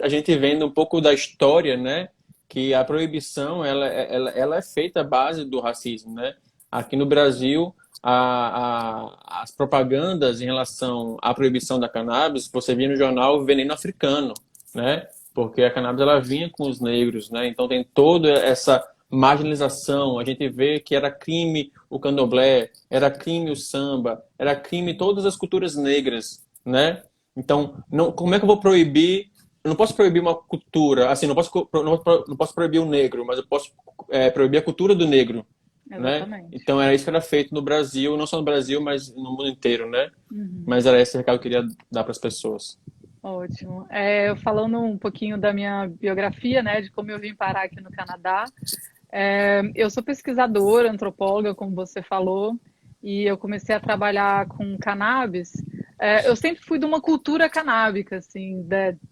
A gente vendo um pouco da história, né? Que a proibição ela é feita à base do racismo, né? Aqui no Brasil, as propagandas em relação à proibição da cannabis, você via no jornal Veneno Africano, né? Porque a cannabis ela vinha com os negros, né? Então tem toda essa marginalização. A gente vê que era crime o candomblé, era crime o samba, era crime todas as culturas negras, né? Então, como é que eu vou proibir? Eu não posso proibir uma cultura, assim, não posso proibir o negro, mas eu posso proibir a cultura do negro, né? Então era isso que era feito no Brasil, não só no Brasil, mas no mundo inteiro, né? Uhum. Mas era esse recado que eu queria dar para as pessoas. Ótimo. Falando um pouquinho da minha biografia, né, de como eu vim parar aqui no Canadá. Eu sou pesquisadora, antropóloga, como você falou, e eu comecei a trabalhar com cannabis. Eu sempre fui de uma cultura canábica, assim,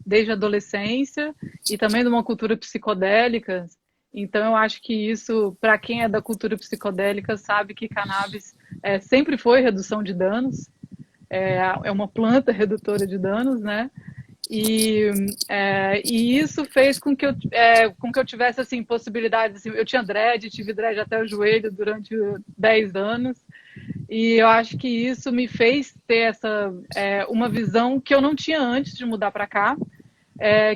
desde a adolescência, e também de uma cultura psicodélica. Então, eu acho que isso, para quem é da cultura psicodélica, sabe que cannabis sempre foi redução de danos, é uma planta redutora de danos, né? E isso fez com que eu tivesse assim, possibilidades. Assim, eu tinha tive dread até o joelho durante 10 anos. E eu acho que isso me fez ter uma visão que eu não tinha antes de mudar para cá,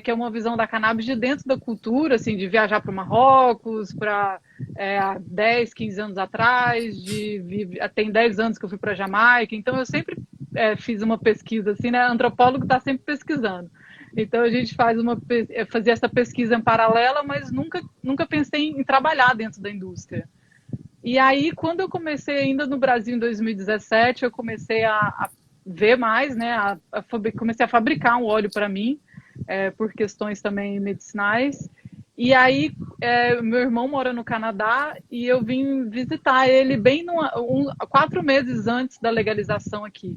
que é uma visão da cannabis de dentro da cultura, assim, de viajar para o Marrocos, há 10, 15 anos atrás, tem 10 anos que eu fui para a Jamaica, então eu sempre fiz uma pesquisa, assim, né? Antropólogo está sempre pesquisando. Então a gente fazia essa pesquisa em paralela, mas nunca pensei em trabalhar dentro da indústria. E aí, quando eu comecei ainda no Brasil em 2017, eu comecei a ver mais, né? Comecei a fabricar um óleo para mim, por questões também medicinais. E aí, meu irmão mora no Canadá e eu vim visitar ele bem 4 meses antes da legalização aqui.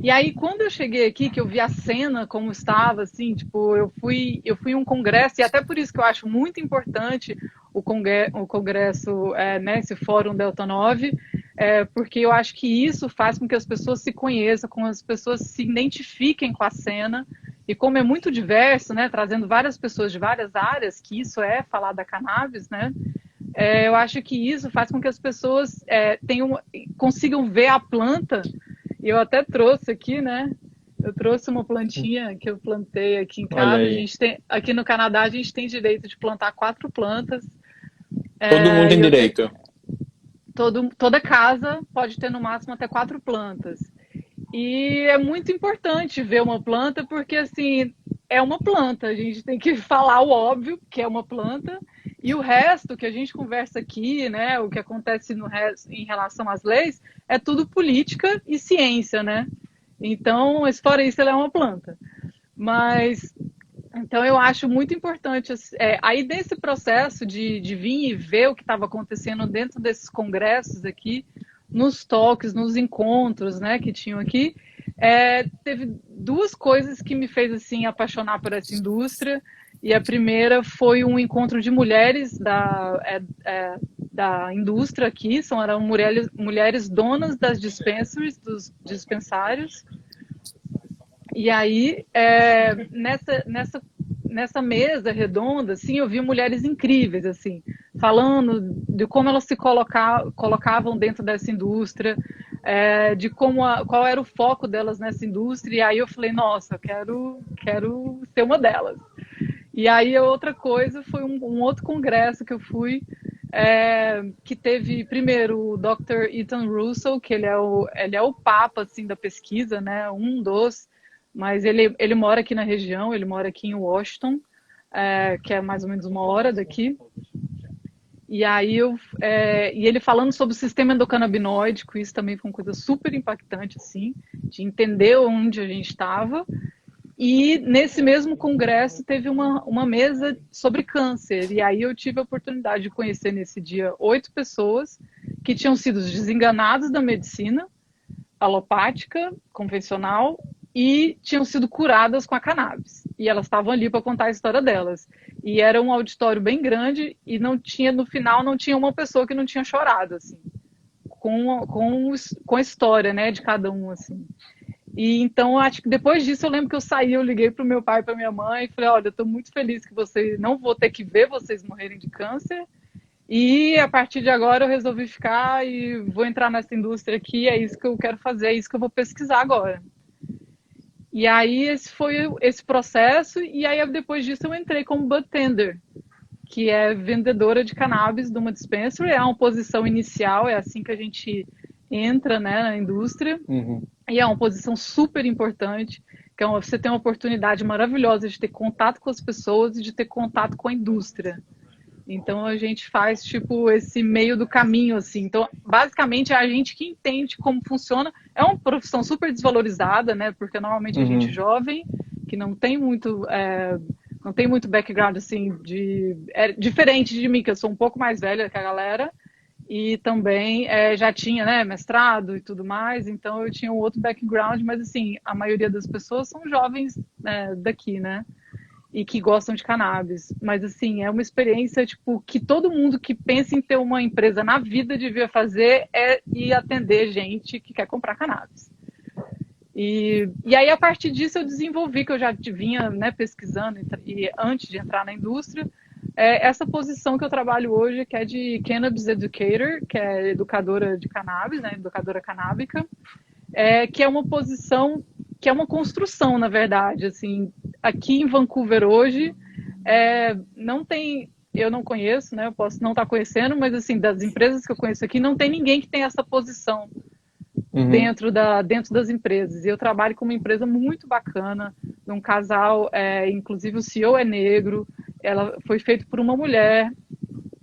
E aí, quando eu cheguei aqui, que eu vi a cena como estava, assim, tipo, eu fui em um congresso, e até por isso que eu acho muito importante o congresso, né, esse Fórum Delta 9, porque eu acho que isso faz com que as pessoas se conheçam, com as pessoas se identifiquem com a cena, e como é muito diverso, né, trazendo várias pessoas de várias áreas, que isso é falar da cannabis, né, eu acho que isso faz com que as pessoas consigam ver a planta. E eu até trouxe aqui, né? Eu trouxe uma plantinha que eu plantei aqui em casa. Aqui no Canadá a gente tem direito de plantar 4 plantas. Todo mundo tem direito. Toda casa pode ter no máximo até 4 plantas. E é muito importante ver uma planta porque, assim, é uma planta. A gente tem que falar o óbvio, que é uma planta. E o resto que a gente conversa aqui, né, o que acontece em relação às leis, é tudo política e ciência, né? Então, fora isso, ela é uma planta. Então, eu acho muito importante. Aí, desse processo de vir e ver o que estava acontecendo dentro desses congressos aqui, nos talks, nos encontros, né, que tinham aqui, teve 2 coisas que me fez assim apaixonar por essa indústria. E a primeira foi um encontro de mulheres da indústria aqui, eram mulheres donas das dispensaries, dos dispensários. E aí, nessa mesa redonda, assim, eu vi mulheres incríveis, assim, falando de como elas se colocavam dentro dessa indústria, de qual era o foco delas nessa indústria. E aí eu falei, nossa, eu quero ser uma delas. E aí a outra coisa foi um outro congresso que eu fui, que teve primeiro o Dr. Ethan Russell, que ele é o papa assim, da pesquisa, né? Mas ele mora aqui na região, ele mora aqui em Washington, que é mais ou menos 1 hora daqui. E aí e ele falando sobre o sistema endocannabinoide, isso também foi uma coisa super impactante, assim, de entender onde a gente estava. E nesse mesmo congresso teve uma mesa sobre câncer. E aí eu tive a oportunidade de conhecer nesse dia 8 pessoas que tinham sido desenganadas da medicina alopática, convencional, e tinham sido curadas com a cannabis. E elas estavam ali para contar a história delas. E era um auditório bem grande e no final não tinha uma pessoa que não tinha chorado, assim, com a história, né, de cada um, assim. E então, acho que depois disso, eu lembro que eu liguei para o meu pai e para minha mãe e falei, olha, eu estou muito feliz que não vou ter que ver vocês morrerem de câncer. E a partir de agora eu resolvi ficar e vou entrar nessa indústria aqui, é isso que eu quero fazer, é isso que eu vou pesquisar agora. E aí esse foi esse processo, e aí depois disso eu entrei como budtender, que é vendedora de cannabis de uma dispensary, é uma posição inicial, é assim que a gente entra, né, na indústria. Uhum. E é uma posição super importante, que você tem uma oportunidade maravilhosa de ter contato com as pessoas e de ter contato com a indústria. Então a gente faz tipo esse meio do caminho, assim. Então, basicamente, é a gente que entende como funciona. É uma profissão super desvalorizada, né? Porque normalmente a gente jovem, que não tem muito background, assim, diferente de mim, que eu sou um pouco mais velha que a galera. E também já tinha, né, mestrado e tudo mais, então eu tinha um outro background, mas assim, a maioria das pessoas são jovens daqui, né, e que gostam de cannabis. Mas assim, é uma experiência tipo, que todo mundo que pensa em ter uma empresa na vida devia fazer, ir atender gente que quer comprar cannabis. E aí, a partir disso, eu desenvolvi, que eu já vinha, né, pesquisando e antes de entrar na indústria, essa posição que eu trabalho hoje, que é de Cannabis Educator, que é educadora de cannabis, né, educadora canábica, que é uma posição, que é uma construção, na verdade. Assim, aqui em Vancouver hoje, não tem, eu não conheço, né, eu posso não estar conhecendo, mas assim, das empresas que eu conheço aqui, não tem ninguém que tenha essa posição Uhum. dentro das empresas. E eu trabalho com uma empresa muito bacana, de um casal, inclusive o CEO é negro, ela foi feita por uma mulher,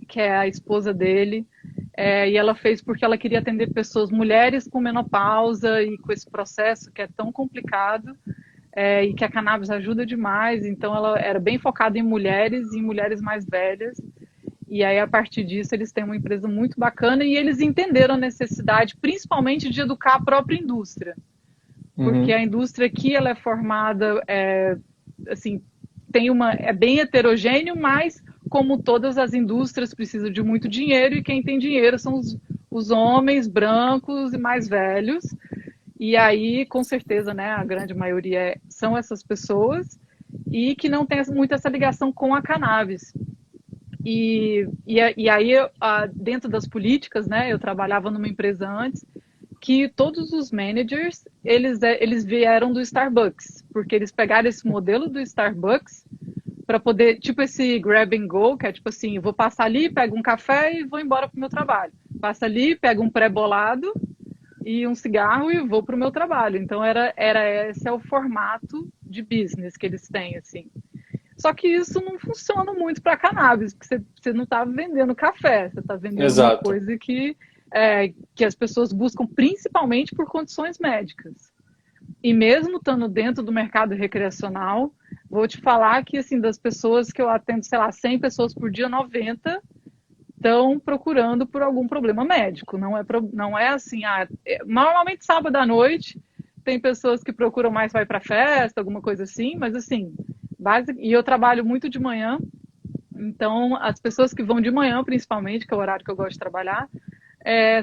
que é a esposa dele, e ela fez porque ela queria atender pessoas, mulheres com menopausa e com esse processo que é tão complicado, e que a cannabis ajuda demais. Então ela era bem focada em mulheres e em mulheres mais velhas. E aí, a partir disso, eles têm uma empresa muito bacana e eles entenderam a necessidade, principalmente, de educar a própria indústria. Porque Uhum. a indústria aqui, ela é formada, assim, é bem heterogêneo, mas, como todas as indústrias, precisa de muito dinheiro e quem tem dinheiro são os homens brancos e mais velhos. E aí, com certeza, né, a grande maioria são essas pessoas e que não tem muito essa ligação com a cannabis. E aí, dentro das políticas, né, eu trabalhava numa empresa antes, que todos os managers, eles vieram do Starbucks, porque eles pegaram esse modelo do Starbucks para poder, tipo esse grab and go, que é tipo assim, eu vou passar ali, pego um café e vou embora para o meu trabalho. Passa ali, pego um pré-bolado e um cigarro e vou para o meu trabalho. Então, esse é o formato de business que eles têm, assim. Só que isso não funciona muito para cannabis, porque você não está vendendo café, você está vendendo uma Exato. coisa que as pessoas buscam principalmente por condições médicas. E mesmo estando dentro do mercado recreacional, vou te falar que, assim, das pessoas que eu atendo, sei lá, 100 pessoas por dia, 90 estão procurando por algum problema médico. Não é assim, normalmente sábado à noite tem pessoas que procuram mais, vai para festa, alguma coisa assim, mas assim, e eu trabalho muito de manhã, então as pessoas que vão de manhã, principalmente, que é o horário que eu gosto de trabalhar,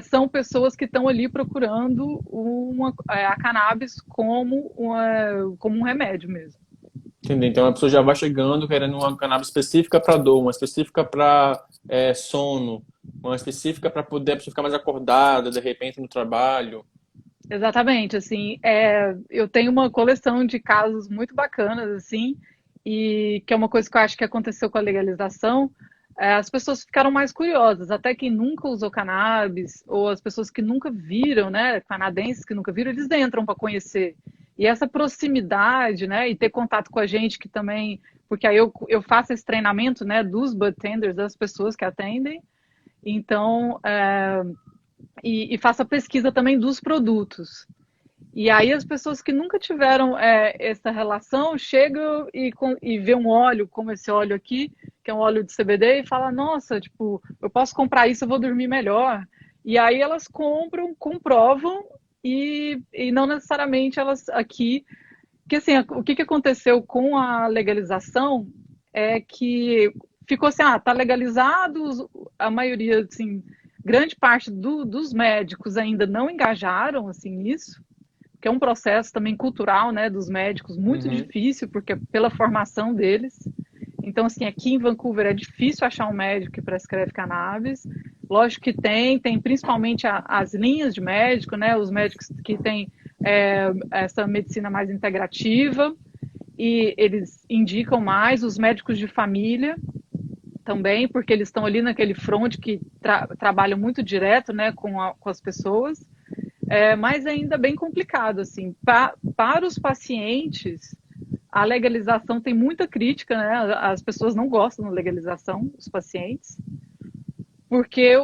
são pessoas que estão ali procurando a cannabis como um remédio mesmo. Entendi. Então a pessoa já vai chegando querendo uma cannabis específica para dor, uma específica para sono, uma específica para poder a pessoa ficar mais acordada de repente no trabalho. Exatamente, assim, eu tenho uma coleção de casos muito bacanas, assim, e que é uma coisa que eu acho que aconteceu com a legalização. As pessoas ficaram mais curiosas, até quem nunca usou cannabis, ou as pessoas que nunca viram, né, canadenses que nunca viram, eles entram para conhecer. E essa proximidade, né, e ter contato com a gente que também, porque aí eu faço esse treinamento, né, dos budtenders, das pessoas que atendem, então, e faço a pesquisa também dos produtos. E aí as pessoas que nunca tiveram essa relação chegam e vê um óleo, como esse óleo aqui, que é um óleo de CBD, e fala, nossa, tipo, eu posso comprar isso, eu vou dormir melhor. E aí elas compram, comprovam, e não necessariamente elas aqui. Porque assim, o que aconteceu com a legalização é que ficou assim, tá legalizado, a maioria, assim, grande parte dos médicos ainda não engajaram assim nisso, que é um processo também cultural, né, dos médicos, muito Uhum. difícil, porque pela formação deles. Então, assim, aqui em Vancouver é difícil achar um médico que prescreve cannabis. Lógico que tem principalmente as linhas de médico, né, os médicos que têm essa medicina mais integrativa, e eles indicam mais os médicos de família também, porque eles estão ali naquele front que trabalham muito direto, né, com as pessoas. Mas ainda bem complicado, assim. Para os pacientes, a legalização tem muita crítica, né? As pessoas não gostam da legalização, os pacientes, porque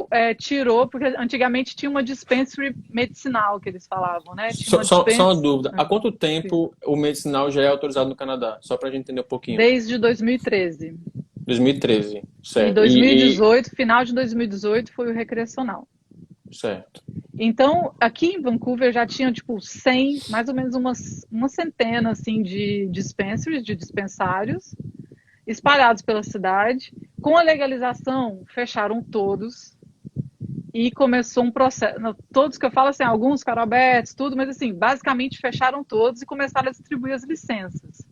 porque antigamente tinha uma dispensary medicinal, que eles falavam, né? Tinha uma Só uma dispensary dúvida. Há quanto tempo o medicinal já é autorizado no Canadá? Só para a gente entender um pouquinho. desde 2013. 2013, E certo. 2018, final de 2018, foi o recreacional. Certo. Então, aqui em Vancouver já tinha, tipo, 100, mais ou menos uma centena, assim, de dispensaries, de dispensários, espalhados pela cidade. Com a legalização, fecharam todos. e começou um processo, todos que eu falo assim, alguns ficaram abertos, tudo, mas assim, basicamente fecharam todos e começaram a distribuir as licenças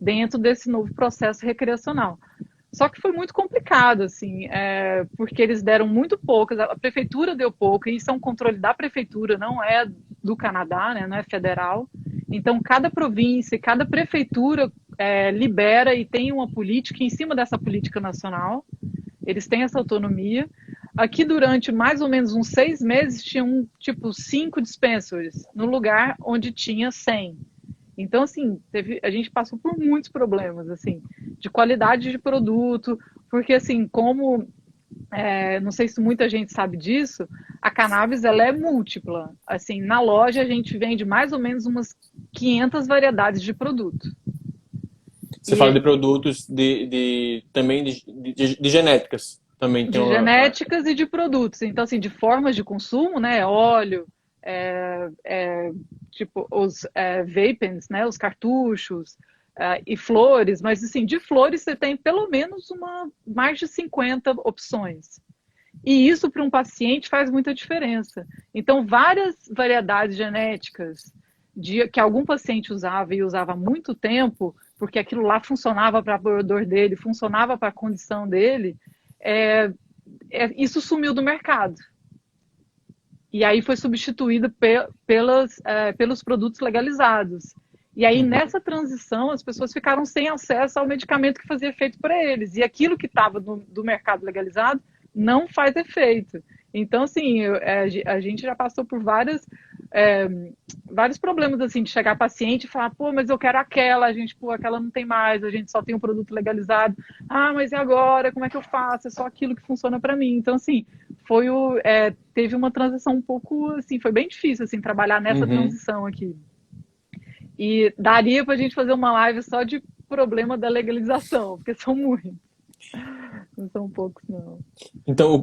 dentro desse novo processo recreacional. Só que foi muito complicado, assim, porque eles deram muito poucas, a prefeitura deu pouco, e isso é um controle da prefeitura, não é do Canadá, né, não é federal. Então, cada província, cada prefeitura libera e tem uma política em cima dessa política nacional, eles têm essa autonomia. Aqui, durante mais ou menos uns 6 meses, tinham, tipo, 5 dispensaries, no lugar onde tinha 100. Então, assim, a gente passou por muitos problemas, assim, de qualidade de produto, porque, assim, não sei se muita gente sabe disso, a cannabis, ela é múltipla. Assim, na loja a gente vende mais ou menos umas 500 variedades de produto. Você fala de produtos também de genéticas. Também tem de genéticas e de produtos. Então, assim, de formas de consumo, né? Óleo, tipo os vapens, né? Os cartuchos e flores. Mas, assim, de flores você tem pelo menos mais de 50 opções. E isso para um paciente faz muita diferença. Então, várias variedades genéticas que algum paciente usava e usava há muito tempo, porque aquilo lá funcionava para a dor dele, funcionava para a condição dele, isso sumiu do mercado. E aí foi substituído pelos produtos legalizados. E aí, nessa transição, as pessoas ficaram sem acesso ao medicamento que fazia efeito para eles. E aquilo que estava do mercado legalizado não faz efeito. Então, assim, a gente já passou por vários problemas, assim, de chegar paciente e falar, pô, mas eu quero aquela, aquela não tem mais, a gente só tem um produto legalizado. Ah, mas e agora? Como é que eu faço? É só aquilo que funciona para mim. Então, assim, teve uma transição um pouco, assim, foi bem difícil, assim, trabalhar nessa transição aqui. E daria para a gente fazer uma live só de problema da legalização, porque são muitos. Não são poucos, não. Então,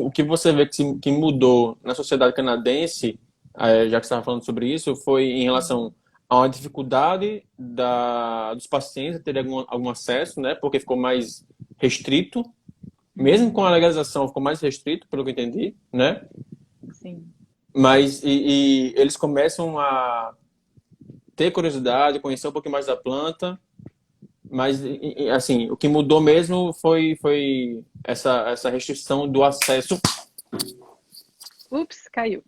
o que você vê que mudou na sociedade canadense, já que você estava falando sobre isso, foi em relação a uma dificuldade dos pacientes a terem algum acesso, né? Porque ficou mais restrito. Mesmo com a legalização, ficou mais restrito, pelo que eu entendi, né? Sim. Mas e eles começam a ter curiosidade, conhecer um pouquinho mais da planta, mas assim, o que mudou mesmo foi essa restrição do acesso. Ups, caiu.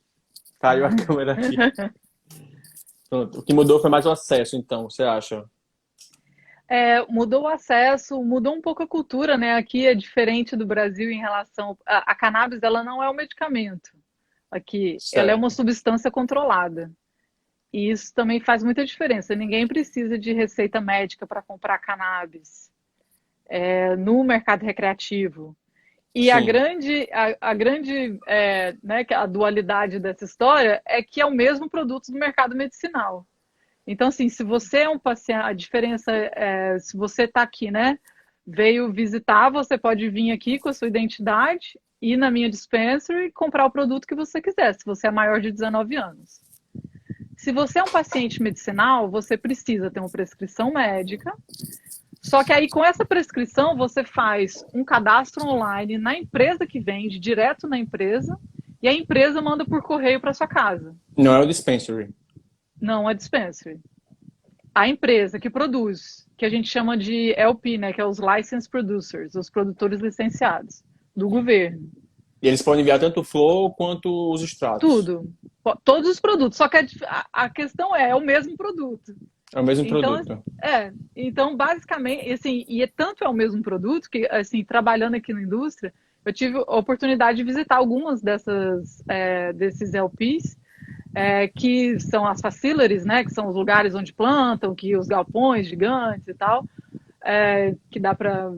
Caiu a câmera aqui. Pronto. O que mudou foi mais o acesso, então, você acha? Mudou o acesso, mudou um pouco a cultura, né? Aqui é diferente do Brasil em relação... A cannabis, ela não é um medicamento. Aqui, ela é uma substância controlada. E isso também faz muita diferença. Ninguém precisa de receita médica para comprar cannabis no mercado recreativo. E a grande a dualidade dessa história é que é o mesmo produto do mercado medicinal. Então, assim, se você é um paciente, a diferença se você está aqui, né, veio visitar, você pode vir aqui com a sua identidade, ir na minha dispensary e comprar o produto que você quiser, se você é maior de 19 anos. Se você é um paciente medicinal, você precisa ter uma prescrição médica. Só que aí, com essa prescrição, você faz um cadastro online na empresa que vende, direto na empresa, e a empresa manda por correio para sua casa. Não é o dispensary. Não é dispensary. A empresa que produz, que a gente chama de LP, né, que é os Licensed Producers, os produtores licenciados, do governo. E eles podem enviar tanto o flow quanto os extratos. Tudo. Todos os produtos. Só que a questão é o mesmo produto. É o mesmo produto. Então, basicamente, assim, tanto é o mesmo produto que, assim, trabalhando aqui na indústria, eu tive a oportunidade de visitar algumas desses LPs, que são as facilities, né, que são os lugares onde plantam, que os galpões gigantes e tal, que dá para...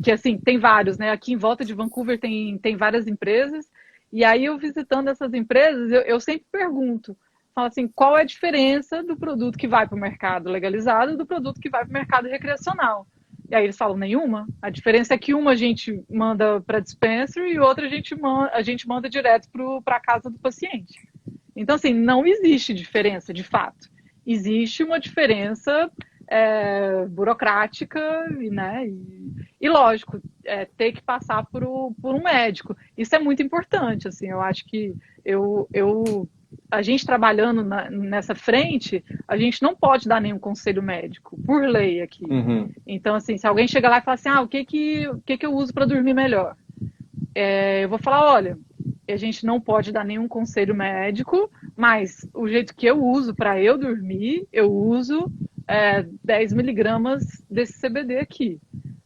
que, assim, tem vários, né, aqui em volta de Vancouver tem várias empresas, e aí eu visitando essas empresas, eu sempre pergunto, fala assim, qual é a diferença do produto que vai para o mercado legalizado e do produto que vai para o mercado recreacional? E aí eles falam, nenhuma. A diferença é que uma a gente manda para dispensary e outra a gente manda direto para a casa do paciente. Então, assim, não existe diferença, de fato. Existe uma diferença burocrática, né? E lógico, ter que passar por um médico. Isso é muito importante, assim, eu acho que a gente trabalhando nessa frente, a gente não pode dar nenhum conselho médico, por lei aqui. Uhum. Então, assim, se alguém chegar lá e falar assim, o que eu uso para dormir melhor? Eu vou falar, olha, a gente não pode dar nenhum conselho médico, mas o jeito que eu uso para eu dormir, eu uso 10 miligramas desse CBD aqui.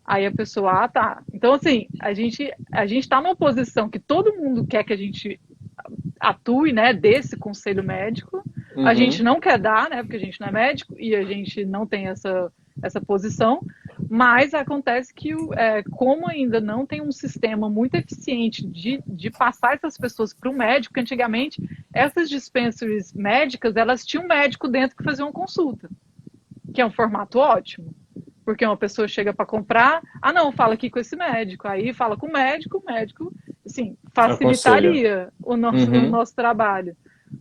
Aí a pessoa, tá. Então, assim, a gente está numa posição que todo mundo quer que a gente atue, né, desse conselho médico. A gente não quer dar, né, porque a gente não é médico e a gente não tem essa posição, mas acontece que, como ainda não tem um sistema muito eficiente de passar essas pessoas para o médico, porque antigamente essas dispensaries médicas, elas tinham um médico dentro que fazia uma consulta, que é um formato ótimo, porque uma pessoa chega para comprar, não, fala aqui com esse médico, aí fala com o médico, assim, facilitaria o nosso trabalho.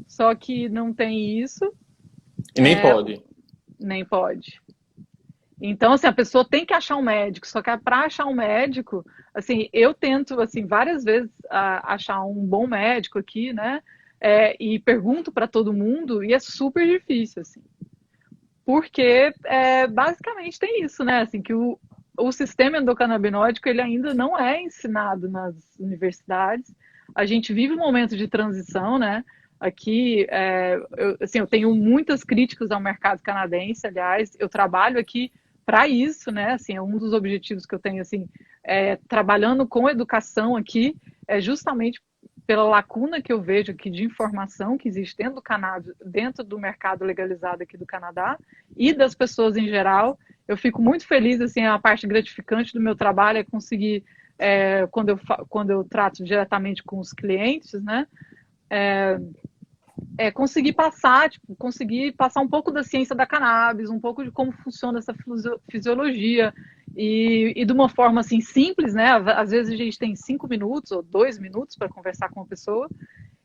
Só que não tem isso. E nem pode. Nem pode. Então, assim, a pessoa tem que achar um médico, só que para achar um médico, assim, eu tento, assim, várias vezes achar um bom médico aqui, né, e pergunto para todo mundo, e é super difícil, assim, porque basicamente tem isso, né, assim, que o sistema endocannabinoide, ele ainda não é ensinado nas universidades. A gente vive um momento de transição, né, aqui, eu tenho muitas críticas ao mercado canadense, aliás, eu trabalho aqui para isso, né? Assim, é um dos objetivos que eu tenho, assim, trabalhando com educação aqui, é justamente pela lacuna que eu vejo aqui de informação que existe dentro do cannabis, dentro do mercado legalizado aqui do Canadá e das pessoas em geral. Eu fico muito feliz, assim, a parte gratificante do meu trabalho é conseguir, quando eu trato diretamente com os clientes, né? Conseguir passar um pouco da ciência da cannabis, um pouco de como funciona essa fisiologia e de uma forma assim simples, né? Às vezes a gente tem 5 minutos ou 2 minutos para conversar com uma pessoa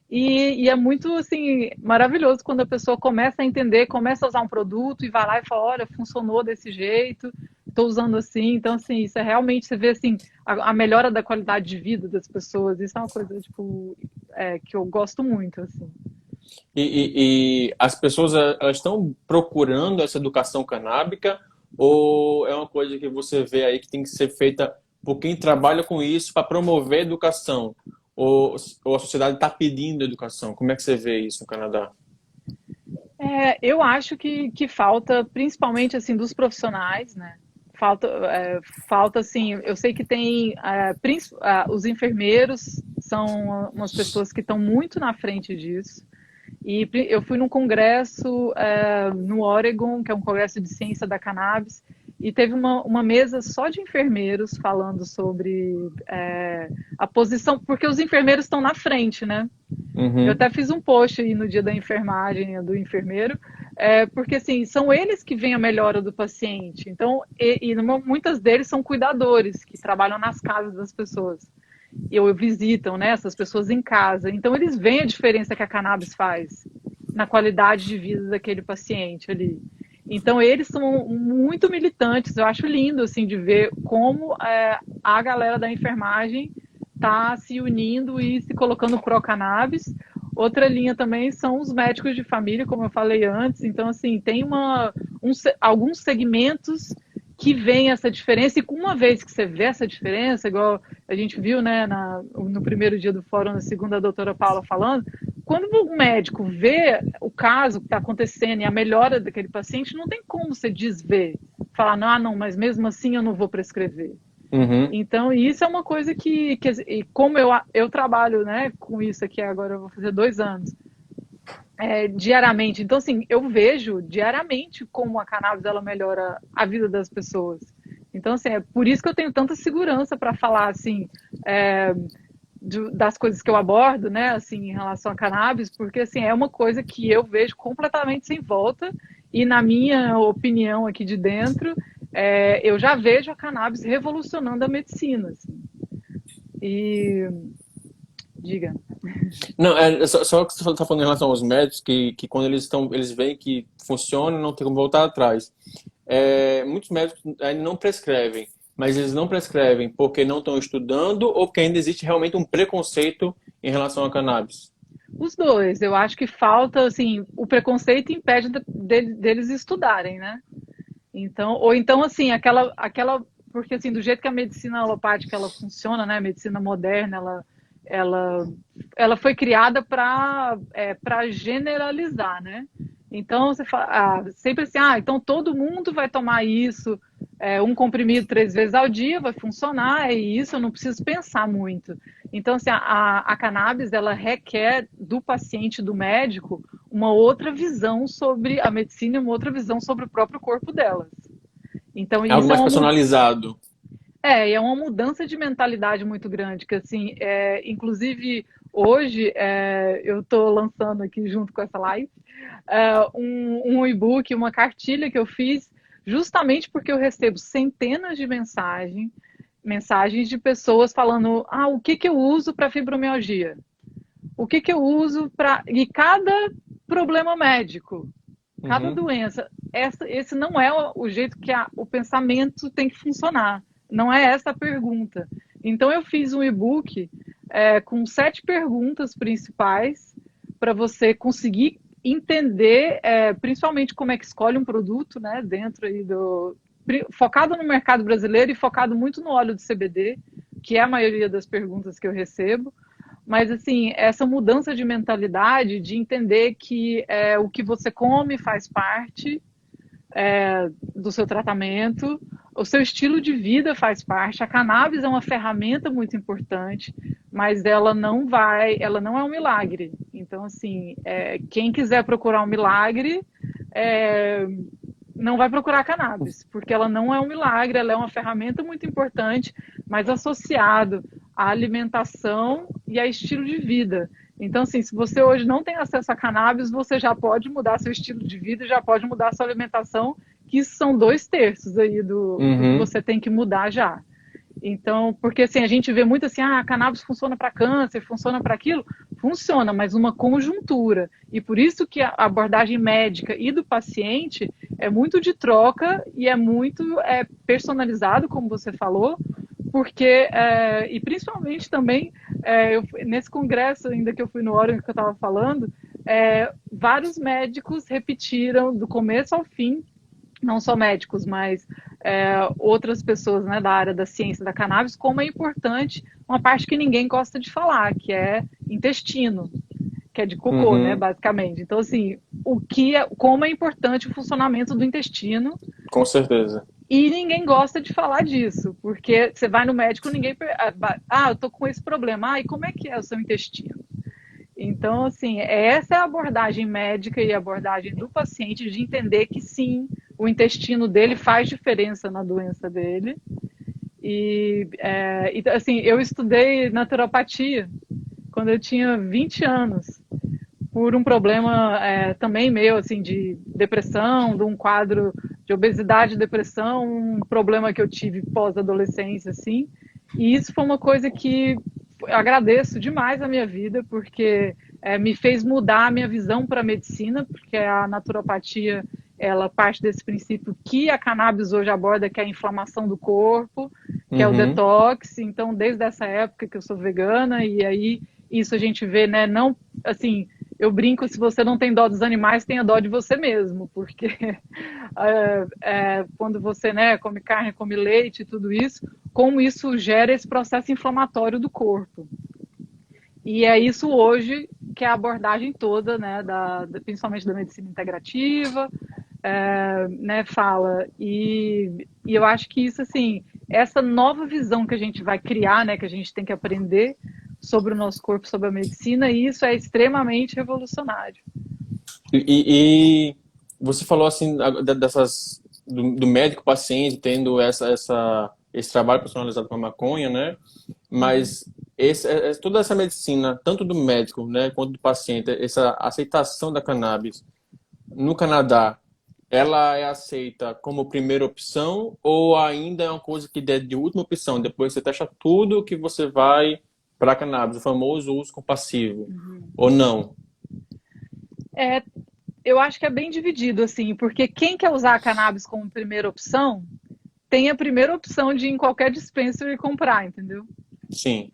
e é muito assim maravilhoso quando a pessoa começa a entender, começa a usar um produto e vai lá e fala, olha, funcionou desse jeito, estou usando assim. Então assim, isso é realmente, você vê assim a melhora da qualidade de vida das pessoas. Isso é uma coisa tipo que eu gosto muito, assim. E as pessoas, elas estão procurando essa educação canábica ou é uma coisa que você vê aí que tem que ser feita por quem trabalha com isso para promover a educação? Ou a sociedade está pedindo educação? Como é que você vê isso no Canadá? Eu acho que falta, principalmente assim, dos profissionais, né? Falta assim, eu sei que tem os enfermeiros são umas pessoas que estão muito na frente disso. E eu fui num congresso no Oregon, que é um congresso de ciência da cannabis, e teve uma mesa só de enfermeiros falando sobre a posição, porque os enfermeiros estão na frente, né? Eu até fiz um post aí no dia da enfermagem do enfermeiro, porque assim, são eles que veem a melhora do paciente. Então, muitas deles são cuidadores que trabalham nas casas das pessoas ou visitam, né, essas pessoas em casa. Então, eles veem a diferença que a cannabis faz na qualidade de vida daquele paciente ali. Então, eles são muito militantes. Eu acho lindo, assim, de ver como a galera da enfermagem está se unindo e se colocando pró-cannabis. Outra linha também são os médicos de família, como eu falei antes. Então, assim, tem alguns segmentos que veem essa diferença, e uma vez que você vê essa diferença, igual a gente viu, né, no primeiro dia do fórum, na segunda, a doutora Paula falando, quando o médico vê o caso que está acontecendo e a melhora daquele paciente, não tem como você desver, falar, não, mas mesmo assim eu não vou prescrever. Então, isso é uma coisa que como eu trabalho, né, com isso aqui agora, eu vou fazer 2 anos, diariamente. Então, assim, eu vejo diariamente como a cannabis ela melhora a vida das pessoas. Então, assim, é por isso que eu tenho tanta segurança para falar, assim, das coisas que eu abordo, né, assim, em relação a cannabis, porque, assim, é uma coisa que eu vejo completamente sem volta e, na minha opinião aqui de dentro, eu já vejo a cannabis revolucionando a medicina, assim. E... Diga. Não, só que você está falando em relação aos médicos, que quando eles veem que funciona, não tem como voltar atrás. muitos médicos ainda não prescrevem, mas eles não prescrevem porque não estão estudando ou porque ainda existe realmente um preconceito em relação à cannabis? Os dois, eu acho que falta, assim, o preconceito impede deles estudarem, né? Então, ou então, assim, porque assim, do jeito que a medicina alopática ela funciona, né? A medicina moderna, ela, ela foi criada para generalizar, né? Então, você fala, sempre assim, então todo mundo vai tomar isso, um comprimido 3 vezes ao dia, vai funcionar, é isso, eu não preciso pensar muito. Então, assim, a cannabis, ela requer do paciente, do médico, uma outra visão sobre a medicina e uma outra visão sobre o próprio corpo delas. Então, É algo isso mais personalizado. é uma mudança de mentalidade muito grande, que assim, inclusive hoje eu estou lançando aqui junto com essa live um e-book, uma cartilha que eu fiz justamente porque eu recebo centenas de mensagens de pessoas falando, o que eu uso para fibromialgia? O que eu uso para... E cada problema médico, cada Uhum. doença, esse não é o jeito que o pensamento tem que funcionar. Não é essa a pergunta. Então, eu fiz um e-book com 7 perguntas principais para você conseguir entender, principalmente como é que escolhe um produto, né, dentro aí focado no mercado brasileiro e focado muito no óleo de CBD, que é a maioria das perguntas que eu recebo. Mas, assim, essa mudança de mentalidade, de entender que o que você come faz parte do seu tratamento, o seu estilo de vida faz parte. A cannabis é uma ferramenta muito importante, mas ela não é um milagre. Então, assim, quem quiser procurar um milagre, é, não vai procurar cannabis, porque ela não é um milagre, ela é uma ferramenta muito importante, mas associado à alimentação e a estilo de vida. Então, assim, se você hoje não tem acesso a cannabis, você já pode mudar seu estilo de vida, já pode mudar sua alimentação, que são 2/3 aí do que Uhum. você tem que mudar já. Então, porque assim, a gente vê muito assim, a cannabis funciona para câncer, funciona para aquilo, funciona, mas uma conjuntura. E por isso que a abordagem médica e do paciente é muito de troca e é muito personalizado, como você falou, porque, e principalmente também, nesse congresso ainda que eu fui no Oregon que eu estava falando, vários médicos repetiram do começo ao fim, não só médicos, mas outras pessoas, né, da área da ciência da cannabis, como é importante uma parte que ninguém gosta de falar, que é intestino, que é de cocô, né, Uhum. basicamente. Então, assim, como é importante o funcionamento do intestino, Com certeza. e ninguém gosta de falar disso, porque você vai no médico, ninguém eu tô com esse problema, e como é que é o seu intestino? Então, assim, essa é a abordagem médica e a abordagem do paciente de entender que sim, o intestino dele faz diferença na doença dele. E assim, eu estudei naturopatia quando eu tinha 20 anos, por um problema também meu, assim, de depressão, de um quadro de obesidade e depressão, um problema que eu tive pós-adolescência, assim. E isso foi uma coisa que eu agradeço demais a minha vida, porque me fez mudar a minha visão para a medicina, porque a naturopatia, ela parte desse princípio que a cannabis hoje aborda, que é a inflamação do corpo, que é o Uhum. detox. Então, desde essa época que eu sou vegana, e aí isso a gente vê, né, não, assim, eu brinco, se você não tem dó dos animais, tenha dó de você mesmo, porque quando você, né, come carne, come leite e tudo isso, como isso gera esse processo inflamatório do corpo. E é isso hoje que é a abordagem toda, né, principalmente da medicina integrativa, né, fala. E eu acho que isso, assim, essa nova visão que a gente vai criar, né, que a gente tem que aprender sobre o nosso corpo, sobre a medicina, e isso é extremamente revolucionário. E você falou assim dessas do médico paciente tendo esse trabalho personalizado com a maconha, né? Uhum. Mas toda essa medicina, tanto do médico, né, quanto do paciente, essa aceitação da cannabis no Canadá, ela é aceita como primeira opção ou ainda é uma coisa que é de última opção? Depois você testa tudo que você vai para a cannabis, o famoso uso compassivo, Uhum. ou não? É, eu acho que é bem dividido, assim, porque quem quer usar a cannabis como primeira opção, tem a primeira opção de ir em qualquer dispensary e comprar, entendeu? Sim.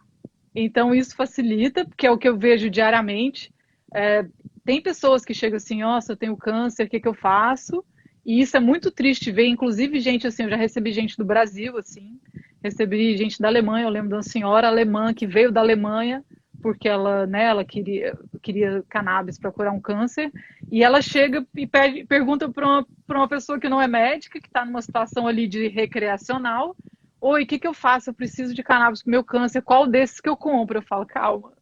Então isso facilita, porque é o que eu vejo diariamente. É, tem pessoas que chegam assim, nossa, eu tenho câncer, o que que eu faço? E isso é muito triste ver, inclusive gente assim, eu já recebi gente do Brasil, assim, recebi gente da Alemanha, eu lembro de uma senhora alemã que veio da Alemanha porque ela, né, ela queria cannabis para curar um câncer, e ela chega e pergunta para uma pessoa que não é médica, que está numa situação ali de recreacional, oi, o que que eu faço? Eu preciso de cannabis para o meu câncer, qual desses que eu compro? Eu falo, calma,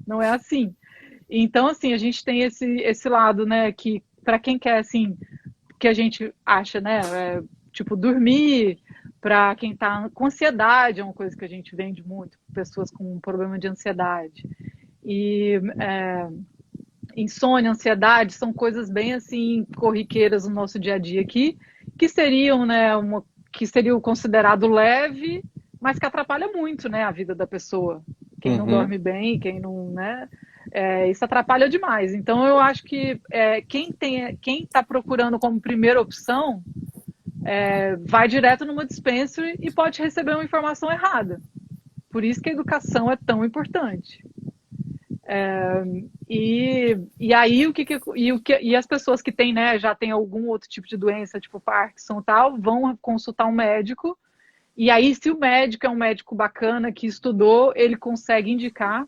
não é assim. Então, assim, a gente tem esse lado, né, que para quem quer, assim, que a gente acha, né, tipo, dormir, para quem está com ansiedade, é uma coisa que a gente vende muito, pessoas com problema de ansiedade. E insônia, ansiedade, são coisas bem, assim, corriqueiras no nosso dia a dia aqui, que seriam, né, que seria considerado leve, mas que atrapalha muito, né, a vida da pessoa. Quem não Uhum. dorme bem, quem não, né, isso atrapalha demais. Então eu acho que quem está procurando como primeira opção vai direto numa dispensary e pode receber uma informação errada. Por isso que a educação é tão importante. E aí e as pessoas que têm, né, já tem algum outro tipo de doença, tipo Parkinson e tal, vão consultar um médico. E aí, se o médico é um médico bacana que estudou, ele consegue indicar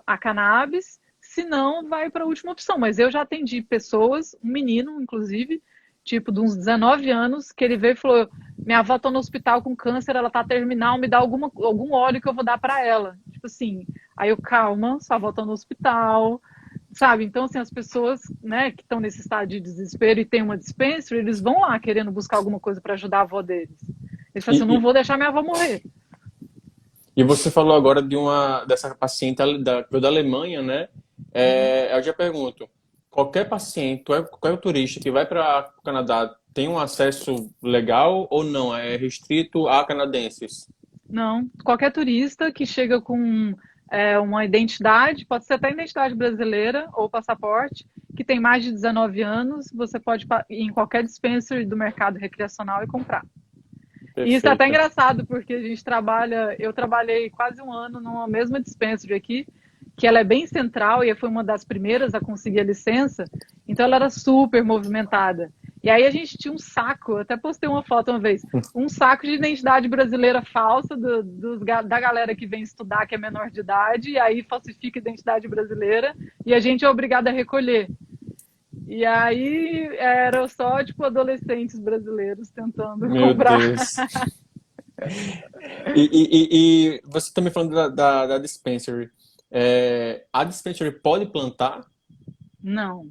a cannabis, se não, vai para a última opção. Mas eu já atendi pessoas, um menino, inclusive, tipo, de uns 19 anos, que ele veio e falou: minha avó está no hospital com câncer, ela está terminal, me dá algum óleo que eu vou dar para ela. Tipo assim, aí eu, calma, sua avó está no hospital, sabe? Então, assim, as pessoas, né, que estão nesse estado de desespero e tem uma dispensary, eles vão lá querendo buscar alguma coisa para ajudar a avó deles. Eles falam E, assim, eu não e, vou deixar minha avó morrer. e você falou agora dessa paciente da Alemanha, né? Uhum. Eu já pergunto, qualquer paciente, qualquer turista que vai para o Canadá tem um acesso legal ou não? É restrito a canadenses? Não, qualquer turista que chega com uma identidade, pode ser até identidade brasileira ou passaporte, que tem mais de 19 anos, você pode ir em qualquer dispensary do mercado recreacional e comprar. E isso é até Perfeito. engraçado, porque eu trabalhei quase um ano numa mesma dispensary aqui, que ela é bem central e foi uma das primeiras a conseguir a licença, então ela era super movimentada. E aí a gente tinha um saco, eu até postei uma foto uma vez, um saco de identidade brasileira falsa da galera que vem estudar, que é menor de idade, e aí falsifica a identidade brasileira, e a gente é obrigado a recolher. E aí era só, tipo, adolescentes brasileiros tentando Meu comprar. Deus. E você também falando da dispensary. A dispensary pode plantar? Não.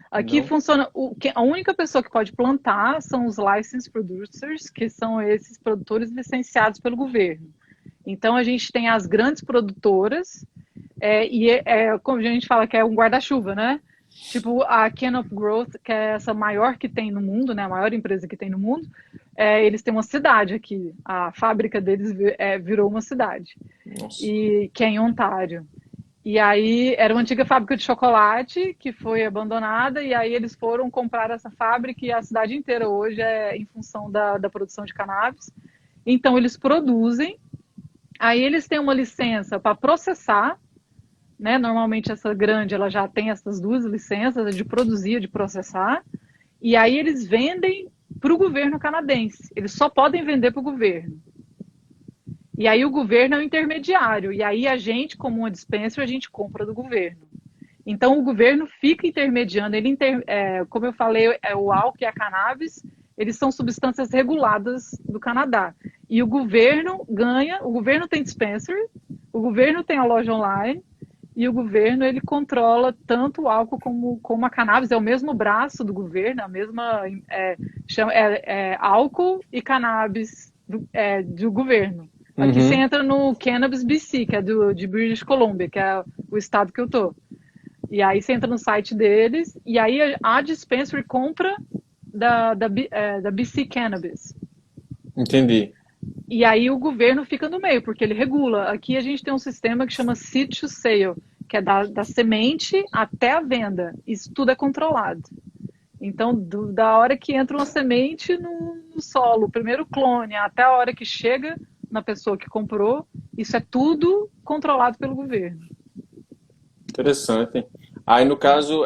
Aqui Não? funciona. A única pessoa que pode plantar são os licensed producers, que são esses produtores licenciados pelo governo. Então a gente tem as grandes produtoras, como a gente fala, que é um guarda-chuva, né? Tipo a Canop Growth, que é essa maior que tem no mundo, né? A maior empresa que tem no mundo. Eles têm uma cidade aqui. A fábrica deles virou uma cidade. Nossa. E que é em Ontário. E aí era uma antiga fábrica de chocolate que foi abandonada, e aí eles foram comprar essa fábrica e a cidade inteira hoje é em função da produção de cannabis. Então eles produzem, aí eles têm uma licença para processar, né? Normalmente essa grande ela já tem essas duas licenças de produzir e de processar, e aí eles vendem para o governo canadense. Eles só podem vender para o governo. E aí o governo é o intermediário. E aí a gente, como uma dispenser, a gente compra do governo. Então o governo fica intermediando. Como eu falei, o álcool e a cannabis, eles são substâncias reguladas do Canadá. E o governo ganha, o governo tem dispensary, o governo tem a loja online, e o governo ele controla tanto o álcool como a cannabis. É o mesmo braço do governo, a mesma álcool e cannabis do governo. Aqui você Uhum. entra no Cannabis BC, que é de British Columbia, que é o estado que eu tô. E aí você entra no site deles, e aí a dispensary compra da BC Cannabis. Entendi. E aí o governo fica no meio, porque ele regula. Aqui a gente tem um sistema que chama Seed to Sale, que é da semente até a venda. Isso tudo é controlado. Então, da hora que entra uma semente no solo, o primeiro clone, até a hora que chega na pessoa que comprou, isso é tudo controlado pelo governo. Interessante. Aí, no caso,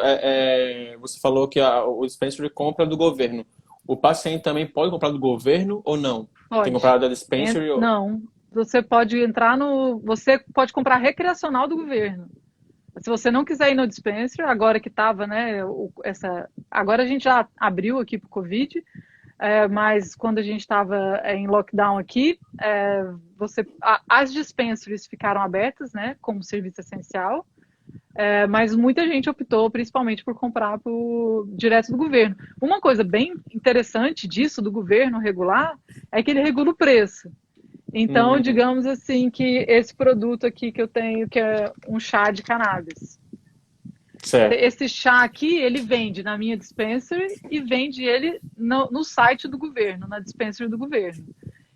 você falou que o dispensary compra do governo. O paciente também pode comprar do governo ou não? Tem que Pode. comprar da dispensary ou... Não, você pode entrar no. Você pode comprar recreacional do governo. Se você não quiser ir no dispensary, agora que estava, né? Agora a gente já abriu aqui para o Covid, mas quando a gente estava em lockdown aqui, as dispensaries ficaram abertas, né? Como serviço essencial. Mas muita gente optou principalmente por comprar direto do governo. Uma coisa bem interessante disso, do governo regular, é que ele regula o preço. Então, digamos assim, que esse produto aqui que eu tenho, que é um chá de cannabis. Certo. Esse chá aqui, ele vende na minha dispensary e vende ele no site do governo, na dispensary do governo.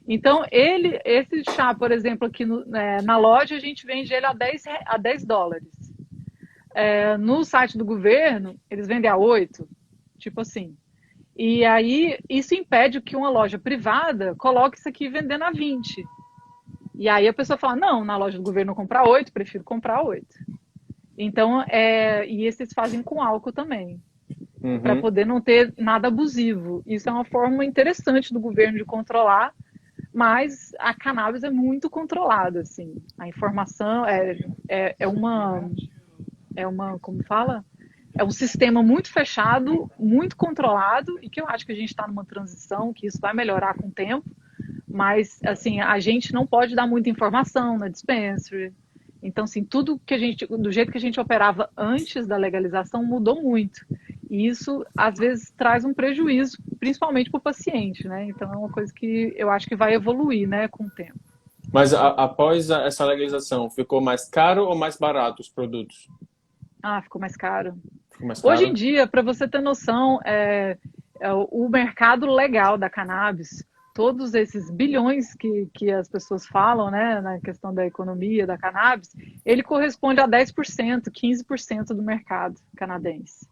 Então, esse chá, por exemplo, aqui na loja, a gente vende ele a $10. No site do governo, eles vendem a 8, tipo assim. E aí, isso impede que uma loja privada coloque isso aqui vendendo a 20. E aí a pessoa fala, não, na loja do governo eu comprar 8, prefiro comprar 8. Então, e esses fazem com álcool também, para poder não ter nada abusivo. Isso é uma forma interessante do governo de controlar, mas a cannabis é muito controlada, assim. A informação como fala? É um sistema muito fechado, muito controlado, e que eu acho que a gente está numa transição, que isso vai melhorar com o tempo, mas, assim, a gente não pode dar muita informação na dispensary. Então, assim, tudo do jeito que a gente operava antes da legalização mudou muito. E isso, às vezes, traz um prejuízo, principalmente para o paciente, né? Então, é uma coisa que eu acho que vai evoluir, né, com o tempo. Mas após essa legalização, ficou mais caro ou mais barato os produtos? Ficou mais caro. Ficou mais caro? Hoje em dia, para você ter noção, o mercado legal da cannabis, todos esses bilhões que as pessoas falam, né, na questão da economia da cannabis, ele corresponde a 10%, 15% do mercado canadense.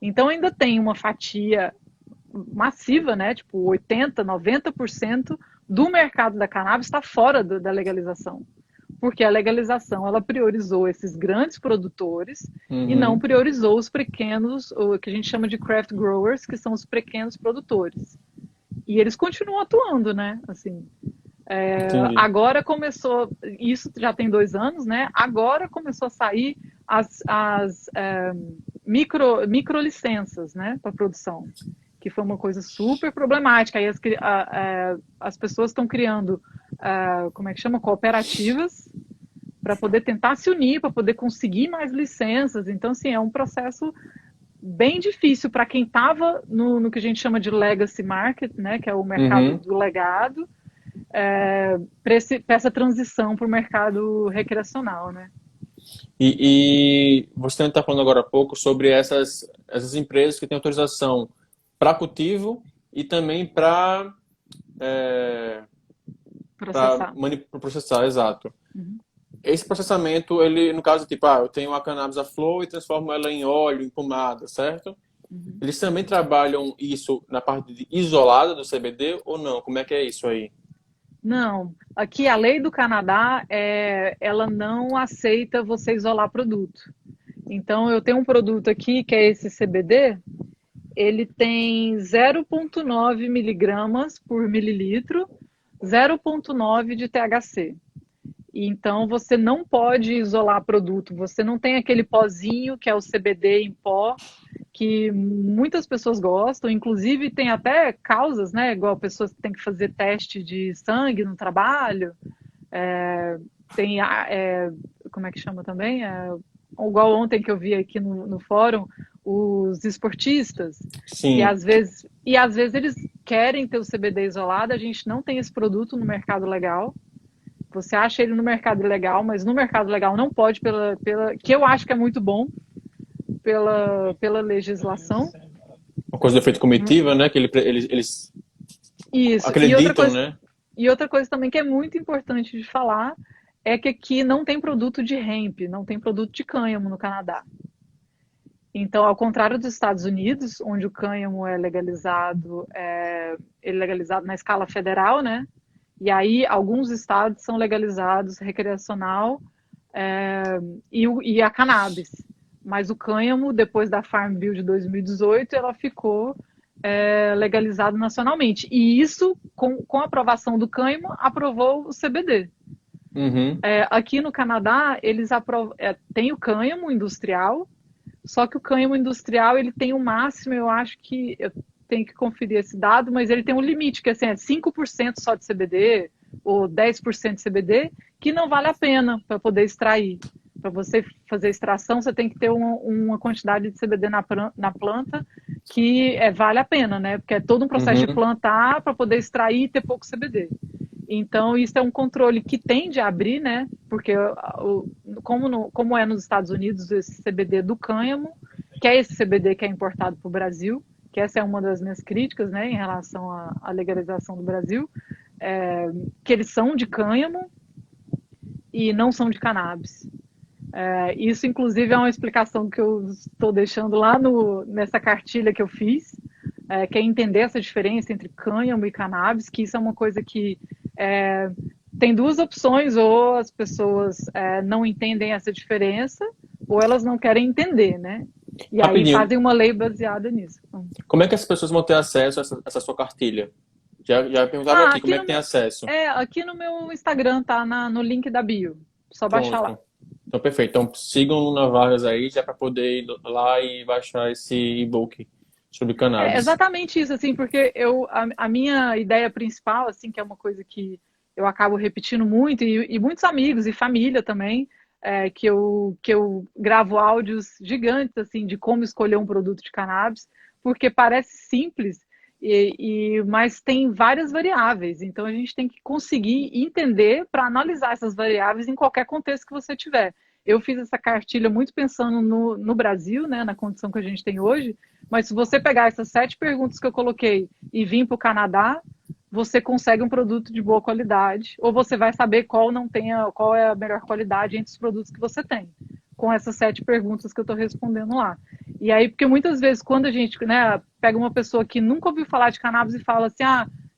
Então ainda tem uma fatia massiva, né, tipo 80%, 90% do mercado da cannabis está fora da legalização. Porque a legalização, ela priorizou esses grandes produtores e não priorizou os pequenos, o que a gente chama de craft growers, que são os pequenos produtores. E eles continuam atuando, né? Assim, agora começou, isso já tem 2 anos, né? Agora começou a sair as micro licenças, né, para produção, que foi uma coisa super problemática. Aí as pessoas estão criando, como é que chama? Cooperativas, para poder tentar se unir, para poder conseguir mais licenças. Então, assim, é um processo bem difícil para quem estava no que a gente chama de legacy market, né, que é o mercado do legado, para essa transição para o mercado recreacional, né? E você está falando agora há pouco sobre essas empresas que têm autorização para cultivo e também para processar, exato. Esse processamento, ele, no caso, tipo, eu tenho a cannabis à flor e transformo ela em óleo, em pomada, certo? Eles também trabalham isso na parte isolada do CBD ou não? Como é que é isso aí? Não. Aqui a lei do Canadá, ela não aceita você isolar produto. Então, eu tenho um produto aqui, que é esse CBD, ele tem 0,9 miligramas por mililitro, 0,9 de THC. Então, você não pode isolar produto, você não tem aquele pozinho que é o CBD em pó, que muitas pessoas gostam, inclusive tem até causas, né, igual pessoas que têm que fazer teste de sangue no trabalho, como é que chama também? Igual ontem que eu vi aqui no fórum, os esportistas. Sim. E às vezes eles querem ter o CBD isolado, a gente não tem esse produto no mercado legal. Você acha ele no mercado legal, mas no mercado legal não pode, que eu acho que é muito bom, pela legislação. Uma coisa de efeito comitiva, né? Que eles Isso. acreditam, né? E outra coisa também que é muito importante de falar é que aqui não tem produto de hemp, não tem produto de cânhamo no Canadá. Então, ao contrário dos Estados Unidos, onde o cânhamo ele é legalizado na escala federal, né? E aí alguns estados são legalizados recreacional e a cannabis. Mas o cânhamo, depois da Farm Bill de 2018, ela ficou legalizado nacionalmente. E isso, com a aprovação do cânhamo, aprovou o CBD. Uhum. Aqui no Canadá, eles tem o cânhamo industrial, só que o cânhamo industrial ele tem um máximo, eu acho que eu tenho que conferir esse dado, mas ele tem um limite, que assim, é 5% só de CBD ou 10% de CBD, que não vale a pena para poder extrair. Para você fazer extração, você tem que ter uma quantidade de CBD na planta que vale a pena, né? Porque é todo um processo de plantar para poder extrair e ter pouco CBD. Então, isso é um controle que tende a abrir, né? Porque como é nos Estados Unidos esse CBD do cânhamo, que é esse CBD que é importado para o Brasil, que essa é uma das minhas críticas, né, em relação à legalização do Brasil, que eles são de cânhamo e não são de cannabis. Isso, inclusive, é uma explicação que eu estou deixando lá nessa cartilha que eu fiz, que é entender essa diferença entre cânhamo e cannabis, que isso é uma coisa que tem duas opções, ou as pessoas não entendem essa diferença, ou elas não querem entender, né? E aí fazem uma lei baseada nisso. Como é que as pessoas vão ter acesso a essa sua cartilha? Já perguntaram aqui como é que tem acesso. Aqui no meu Instagram, tá no link da bio. Só baixar lá. Então, perfeito. Então, sigam Luna Vargas aí, já para poder ir lá e baixar esse e-book sobre cannabis. Exatamente isso, assim, porque a minha ideia principal, assim, que é uma coisa que eu acabo repetindo muito, e muitos amigos e família também, que eu gravo áudios gigantes, assim, de como escolher um produto de cannabis, porque parece simples, mas tem várias variáveis, então a gente tem que conseguir entender para analisar essas variáveis em qualquer contexto que você tiver. Eu fiz essa cartilha muito pensando no Brasil, né, na condição que a gente tem hoje, mas se você pegar essas 7 perguntas que eu coloquei e vir para o Canadá, você consegue um produto de boa qualidade, ou você vai saber qual é a melhor qualidade entre os produtos que você tem, com essas 7 perguntas que eu estou respondendo lá. E aí, porque muitas vezes quando a gente, né, pega uma pessoa que nunca ouviu falar de cannabis e fala assim,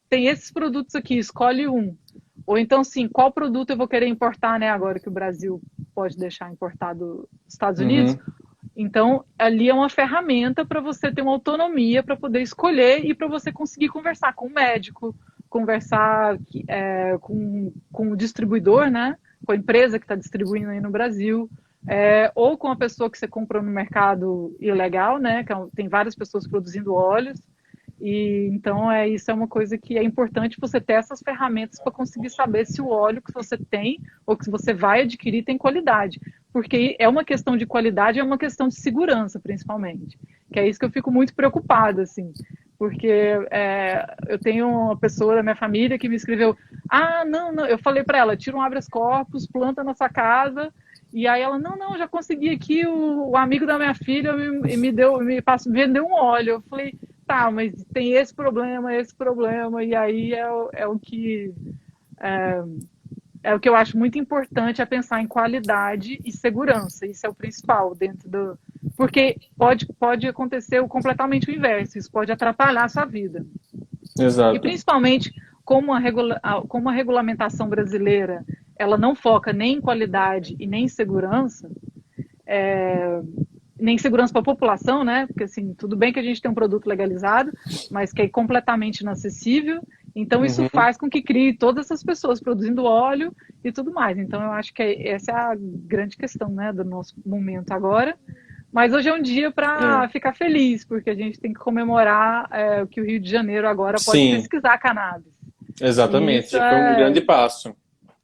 tem esses produtos aqui, escolhe um. Ou então, sim, qual produto eu vou querer importar, né, agora que o Brasil pode deixar importado dos Estados Unidos. Então, ali é uma ferramenta para você ter uma autonomia para poder escolher e para você conseguir conversar com o médico, conversar com o distribuidor, né, com a empresa que está distribuindo aí no Brasil, ou com a pessoa que você comprou no mercado ilegal, né, que tem várias pessoas produzindo óleos. E então isso é uma coisa que é importante você ter essas ferramentas para conseguir saber se o óleo que você tem ou que você vai adquirir tem qualidade, porque é uma questão de qualidade, é uma questão de segurança principalmente, que é isso que eu fico muito preocupada, assim, porque eu tenho uma pessoa da minha família que me escreveu, não, eu falei para ela, tira um habeas corpus, planta na sua casa. E aí ela, não, já consegui aqui, o amigo da minha filha me vendeu um óleo. Eu falei, tá, mas tem esse problema, e aí é o que eu acho muito importante, é pensar em qualidade e segurança. Isso é o principal dentro porque pode acontecer completamente o inverso, isso pode atrapalhar a sua vida. Exato. E principalmente como a regulamentação brasileira ela não foca nem em qualidade e nem em segurança, nem segurança para a população, né? Porque assim, tudo bem que a gente tem um produto legalizado, mas que é completamente inacessível. Então isso faz com que crie todas essas pessoas produzindo óleo e tudo mais. Então eu acho que essa é a grande questão, né, do nosso momento agora. Mas hoje é um dia para ficar feliz, porque a gente tem que comemorar que o Rio de Janeiro agora pode pesquisar cannabis. Exatamente, foi um grande passo.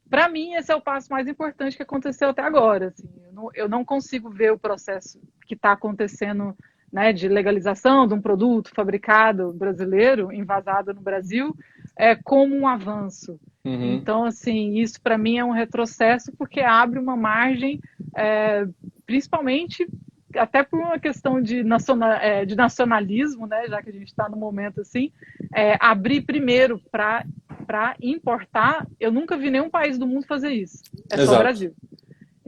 Para mim, esse é o passo mais importante que aconteceu até agora. Assim. Eu não consigo ver o processo que está acontecendo, né, de legalização de um produto fabricado brasileiro, envasado no Brasil, como um avanço. Então, assim, isso para mim é um retrocesso porque abre uma margem, principalmente até por uma questão de nacionalismo, né, já que a gente está no momento assim, abrir primeiro para para importar, eu nunca vi nenhum país do mundo fazer isso. É só o Exato. Brasil.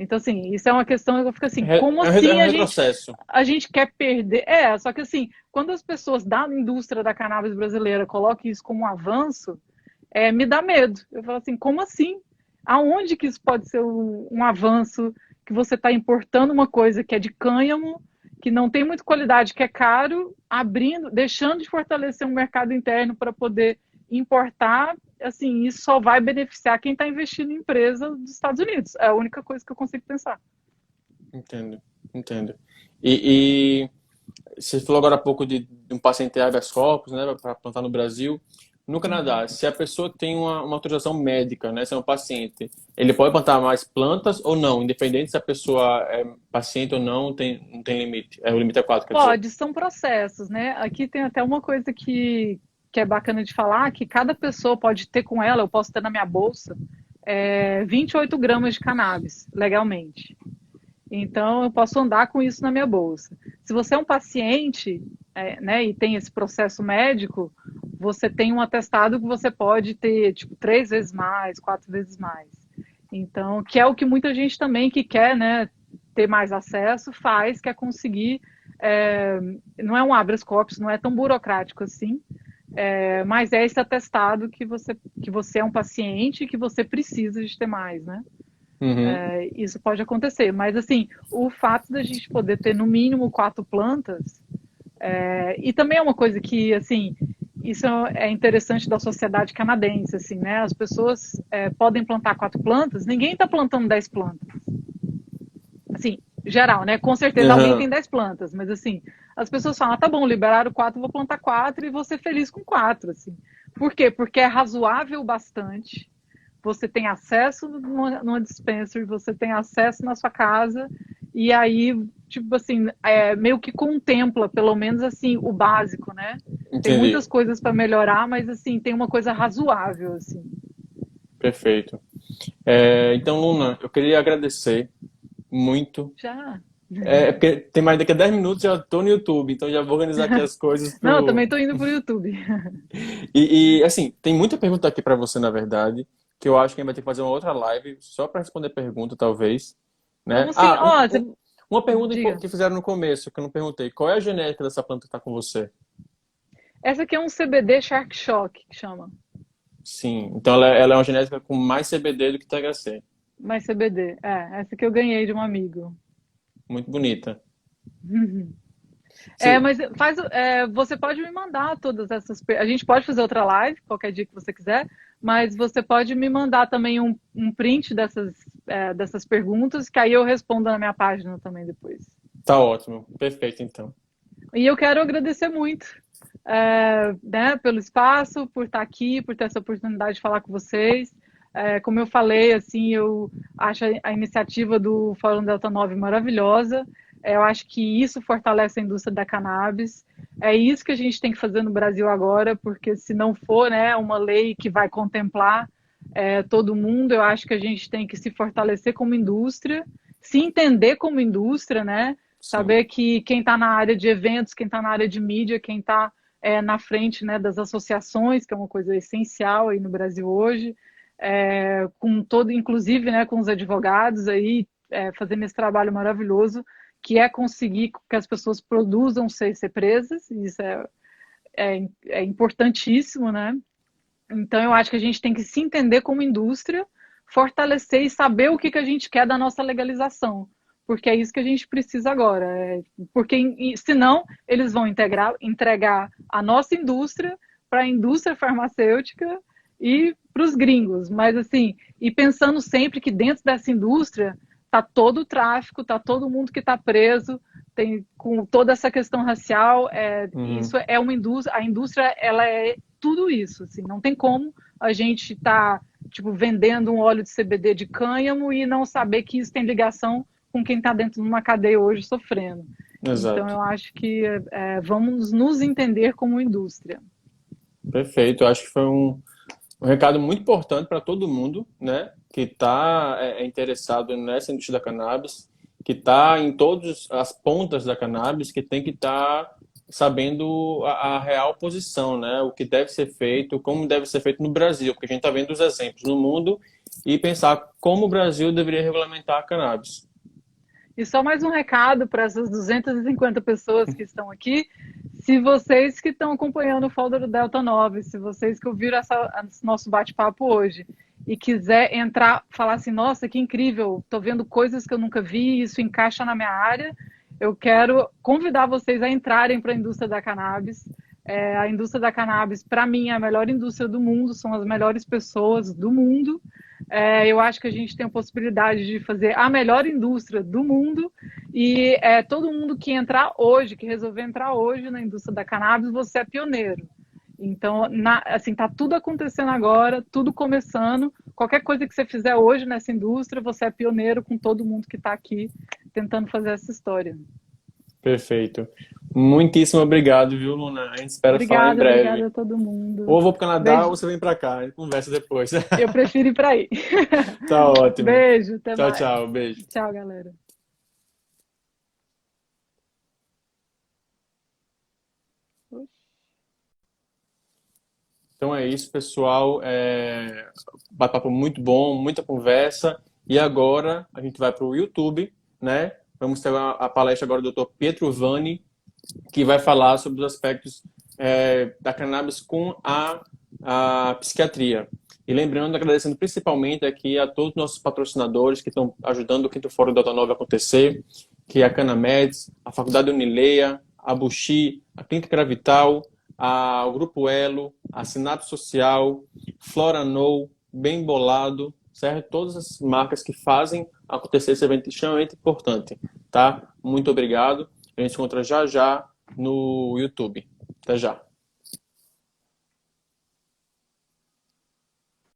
Então, assim, isso é uma questão que eu fico assim, É, como é assim um retrocesso. a gente quer perder? Só que assim, quando as pessoas da indústria da cannabis brasileira colocam isso como um avanço, me dá medo. Eu falo assim, como assim? Aonde que isso pode ser um avanço que você está importando uma coisa que é de cânhamo, que não tem muita qualidade, que é caro, abrindo, deixando de fortalecer um mercado interno para poder importar, assim, isso só vai beneficiar quem está investindo em empresa dos Estados Unidos. É a única coisa que eu consigo pensar. Entendo, entendo. E você falou agora há pouco de um paciente habeas corpus, né, para plantar no Brasil. No Canadá, se a pessoa tem uma autorização médica, né, se é um paciente, ele pode plantar mais plantas ou não, independente se a pessoa é paciente ou não, não tem limite. O limite é 4, quer dizer. Pode, são processos, né? Aqui tem até uma coisa que é bacana de falar, que cada pessoa pode ter com ela, eu posso ter na minha bolsa, 28 gramas de cannabis, legalmente. Então, eu posso andar com isso na minha bolsa. Se você é um paciente, né, e tem esse processo médico, você tem um atestado que você pode ter, tipo, 3 vezes mais, 4 vezes mais. Então, que é o que muita gente também que quer, né, ter mais acesso faz, que é conseguir. Não é um habeas corpus, não é tão burocrático assim, mas é esse atestado que você é um paciente e que você precisa de ter mais, né? Uhum, Isso pode acontecer, mas assim, o fato da gente poder ter no mínimo 4 plantas, e também é uma coisa que, assim, isso é interessante da sociedade canadense, assim, né? As pessoas podem plantar 4 plantas, ninguém está plantando 10 plantas. Assim, geral, né? Com certeza alguém tem uhum, 10 plantas, mas assim, as pessoas falam, tá bom, liberaram 4, vou plantar 4 e vou ser feliz com 4, assim. Por quê? Porque é razoável bastante, você tem acesso numa dispensary, você tem acesso na sua casa, e aí, tipo assim, meio que contempla, pelo menos assim, o básico, né? Tem entendi. muitas coisas para melhorar, mas assim, tem uma coisa razoável, assim. Perfeito. Então, Luna, eu queria agradecer muito. Já. É porque tem mais daqui a 10 minutos já estou no YouTube, então já vou organizar aqui as coisas Não, eu pro. também tô indo pro YouTube. Assim, tem muita pergunta aqui para você, na verdade, que eu acho que a gente vai ter que fazer uma outra live só para responder pergunta, talvez, né? Vamos sim. Ó, você... Uma pergunta Diga. que fizeram no começo, que eu não perguntei. Qual é a genética dessa planta que está com você? Essa aqui é um CBD Shark Shock, que chama. Sim. Então ela é uma genética com mais CBD do que THC. Mais CBD. Essa que eu ganhei de um amigo. Muito bonita. Mas você pode me mandar todas essas. A gente pode fazer outra live, qualquer dia que você quiser, mas você pode me mandar também um print dessas perguntas, que aí eu respondo na minha página também depois. Tá ótimo. Perfeito, então. E eu quero agradecer muito, né, pelo espaço, por estar aqui, por ter essa oportunidade de falar com vocês. Como eu falei, assim, eu acho a iniciativa do Fórum Delta 9 maravilhosa. Eu acho que isso fortalece a indústria da cannabis. É isso que a gente tem que fazer no Brasil agora, porque se não for, né, uma lei que vai contemplar todo mundo, eu acho que a gente tem que se fortalecer como indústria, se entender como indústria, né? Sim. Saber que quem está na área de eventos, quem está na área de mídia, quem está na frente, né, das associações, que é uma coisa essencial aí no Brasil hoje, com todo, inclusive, né, com os advogados aí, fazendo esse trabalho maravilhoso, que é conseguir que as pessoas produzam sem ser presas, e isso é importantíssimo, né? Então, eu acho que a gente tem que se entender como indústria, fortalecer e saber o que a gente quer da nossa legalização, porque é isso que a gente precisa agora. Porque, senão, eles vão entregar a nossa indústria para a indústria farmacêutica e para os gringos. Mas, assim, e pensando sempre que dentro dessa indústria está todo o tráfico, está todo mundo que está preso, tem com toda essa questão racial, Uhum. isso é uma indústria, a indústria ela é tudo isso, assim, não tem como a gente estar tipo vendendo um óleo de CBD de cânhamo e não saber que isso tem ligação com quem está dentro de uma cadeia hoje sofrendo. Então Exato. eu acho que vamos nos entender como indústria. Perfeito. Eu acho que foi um recado muito importante para todo mundo, né, que está interessado nessa indústria da cannabis, que está em todas as pontas da cannabis, que tem que estar sabendo a real posição, né? O que deve ser feito, como deve ser feito no Brasil, porque a gente está vendo os exemplos no mundo e pensar como o Brasil deveria regulamentar a cannabis. E só mais um recado para essas 250 pessoas que estão aqui. Se vocês que estão acompanhando o Folder do Delta 9, se vocês que ouviram esse nosso bate-papo hoje e quiser entrar, falar assim, nossa, que incrível, estou vendo coisas que eu nunca vi, isso encaixa na minha área, eu quero convidar vocês a entrarem para a indústria da cannabis. A indústria da cannabis, para mim, é a melhor indústria do mundo, são as melhores pessoas do mundo. Eu acho que a gente tem a possibilidade de fazer a melhor indústria do mundo e todo mundo que entrar hoje, que resolver entrar hoje na indústria da cannabis, você é pioneiro. Então, assim, tá tudo acontecendo agora, tudo começando. Qualquer coisa que você fizer hoje nessa indústria, você é pioneiro com todo mundo que está aqui tentando fazer essa história. Perfeito. Muitíssimo obrigado, viu, Luna? A gente espera falar em Obrigada breve. a todo mundo. Ou eu vou para o Canadá ou Beijo. você vem para cá. A gente conversa depois. Eu prefiro ir para aí. Tá ótimo. Beijo, até Tchau, mais. tchau. Beijo. Tchau, galera. Então é isso, pessoal. Bate-papo muito bom, muita conversa. E agora a gente vai para o YouTube, né? Vamos ter a palestra agora do Dr. Pietro Vanni, que vai falar sobre os aspectos da cannabis com a psiquiatria. E lembrando, agradecendo principalmente aqui a todos os nossos patrocinadores que estão ajudando o Quinto Fórum Delta 9 a acontecer, que é a Canameds, a Faculdade Unileia, a Buxi, a Clínica Gravital, o Grupo Elo, a Sinato Social, Floranou, Bem Bolado, certo? Todas as marcas que fazem acontecer esse evento extremamente importante, tá? Muito obrigado. A gente se encontra já já no YouTube. Até já.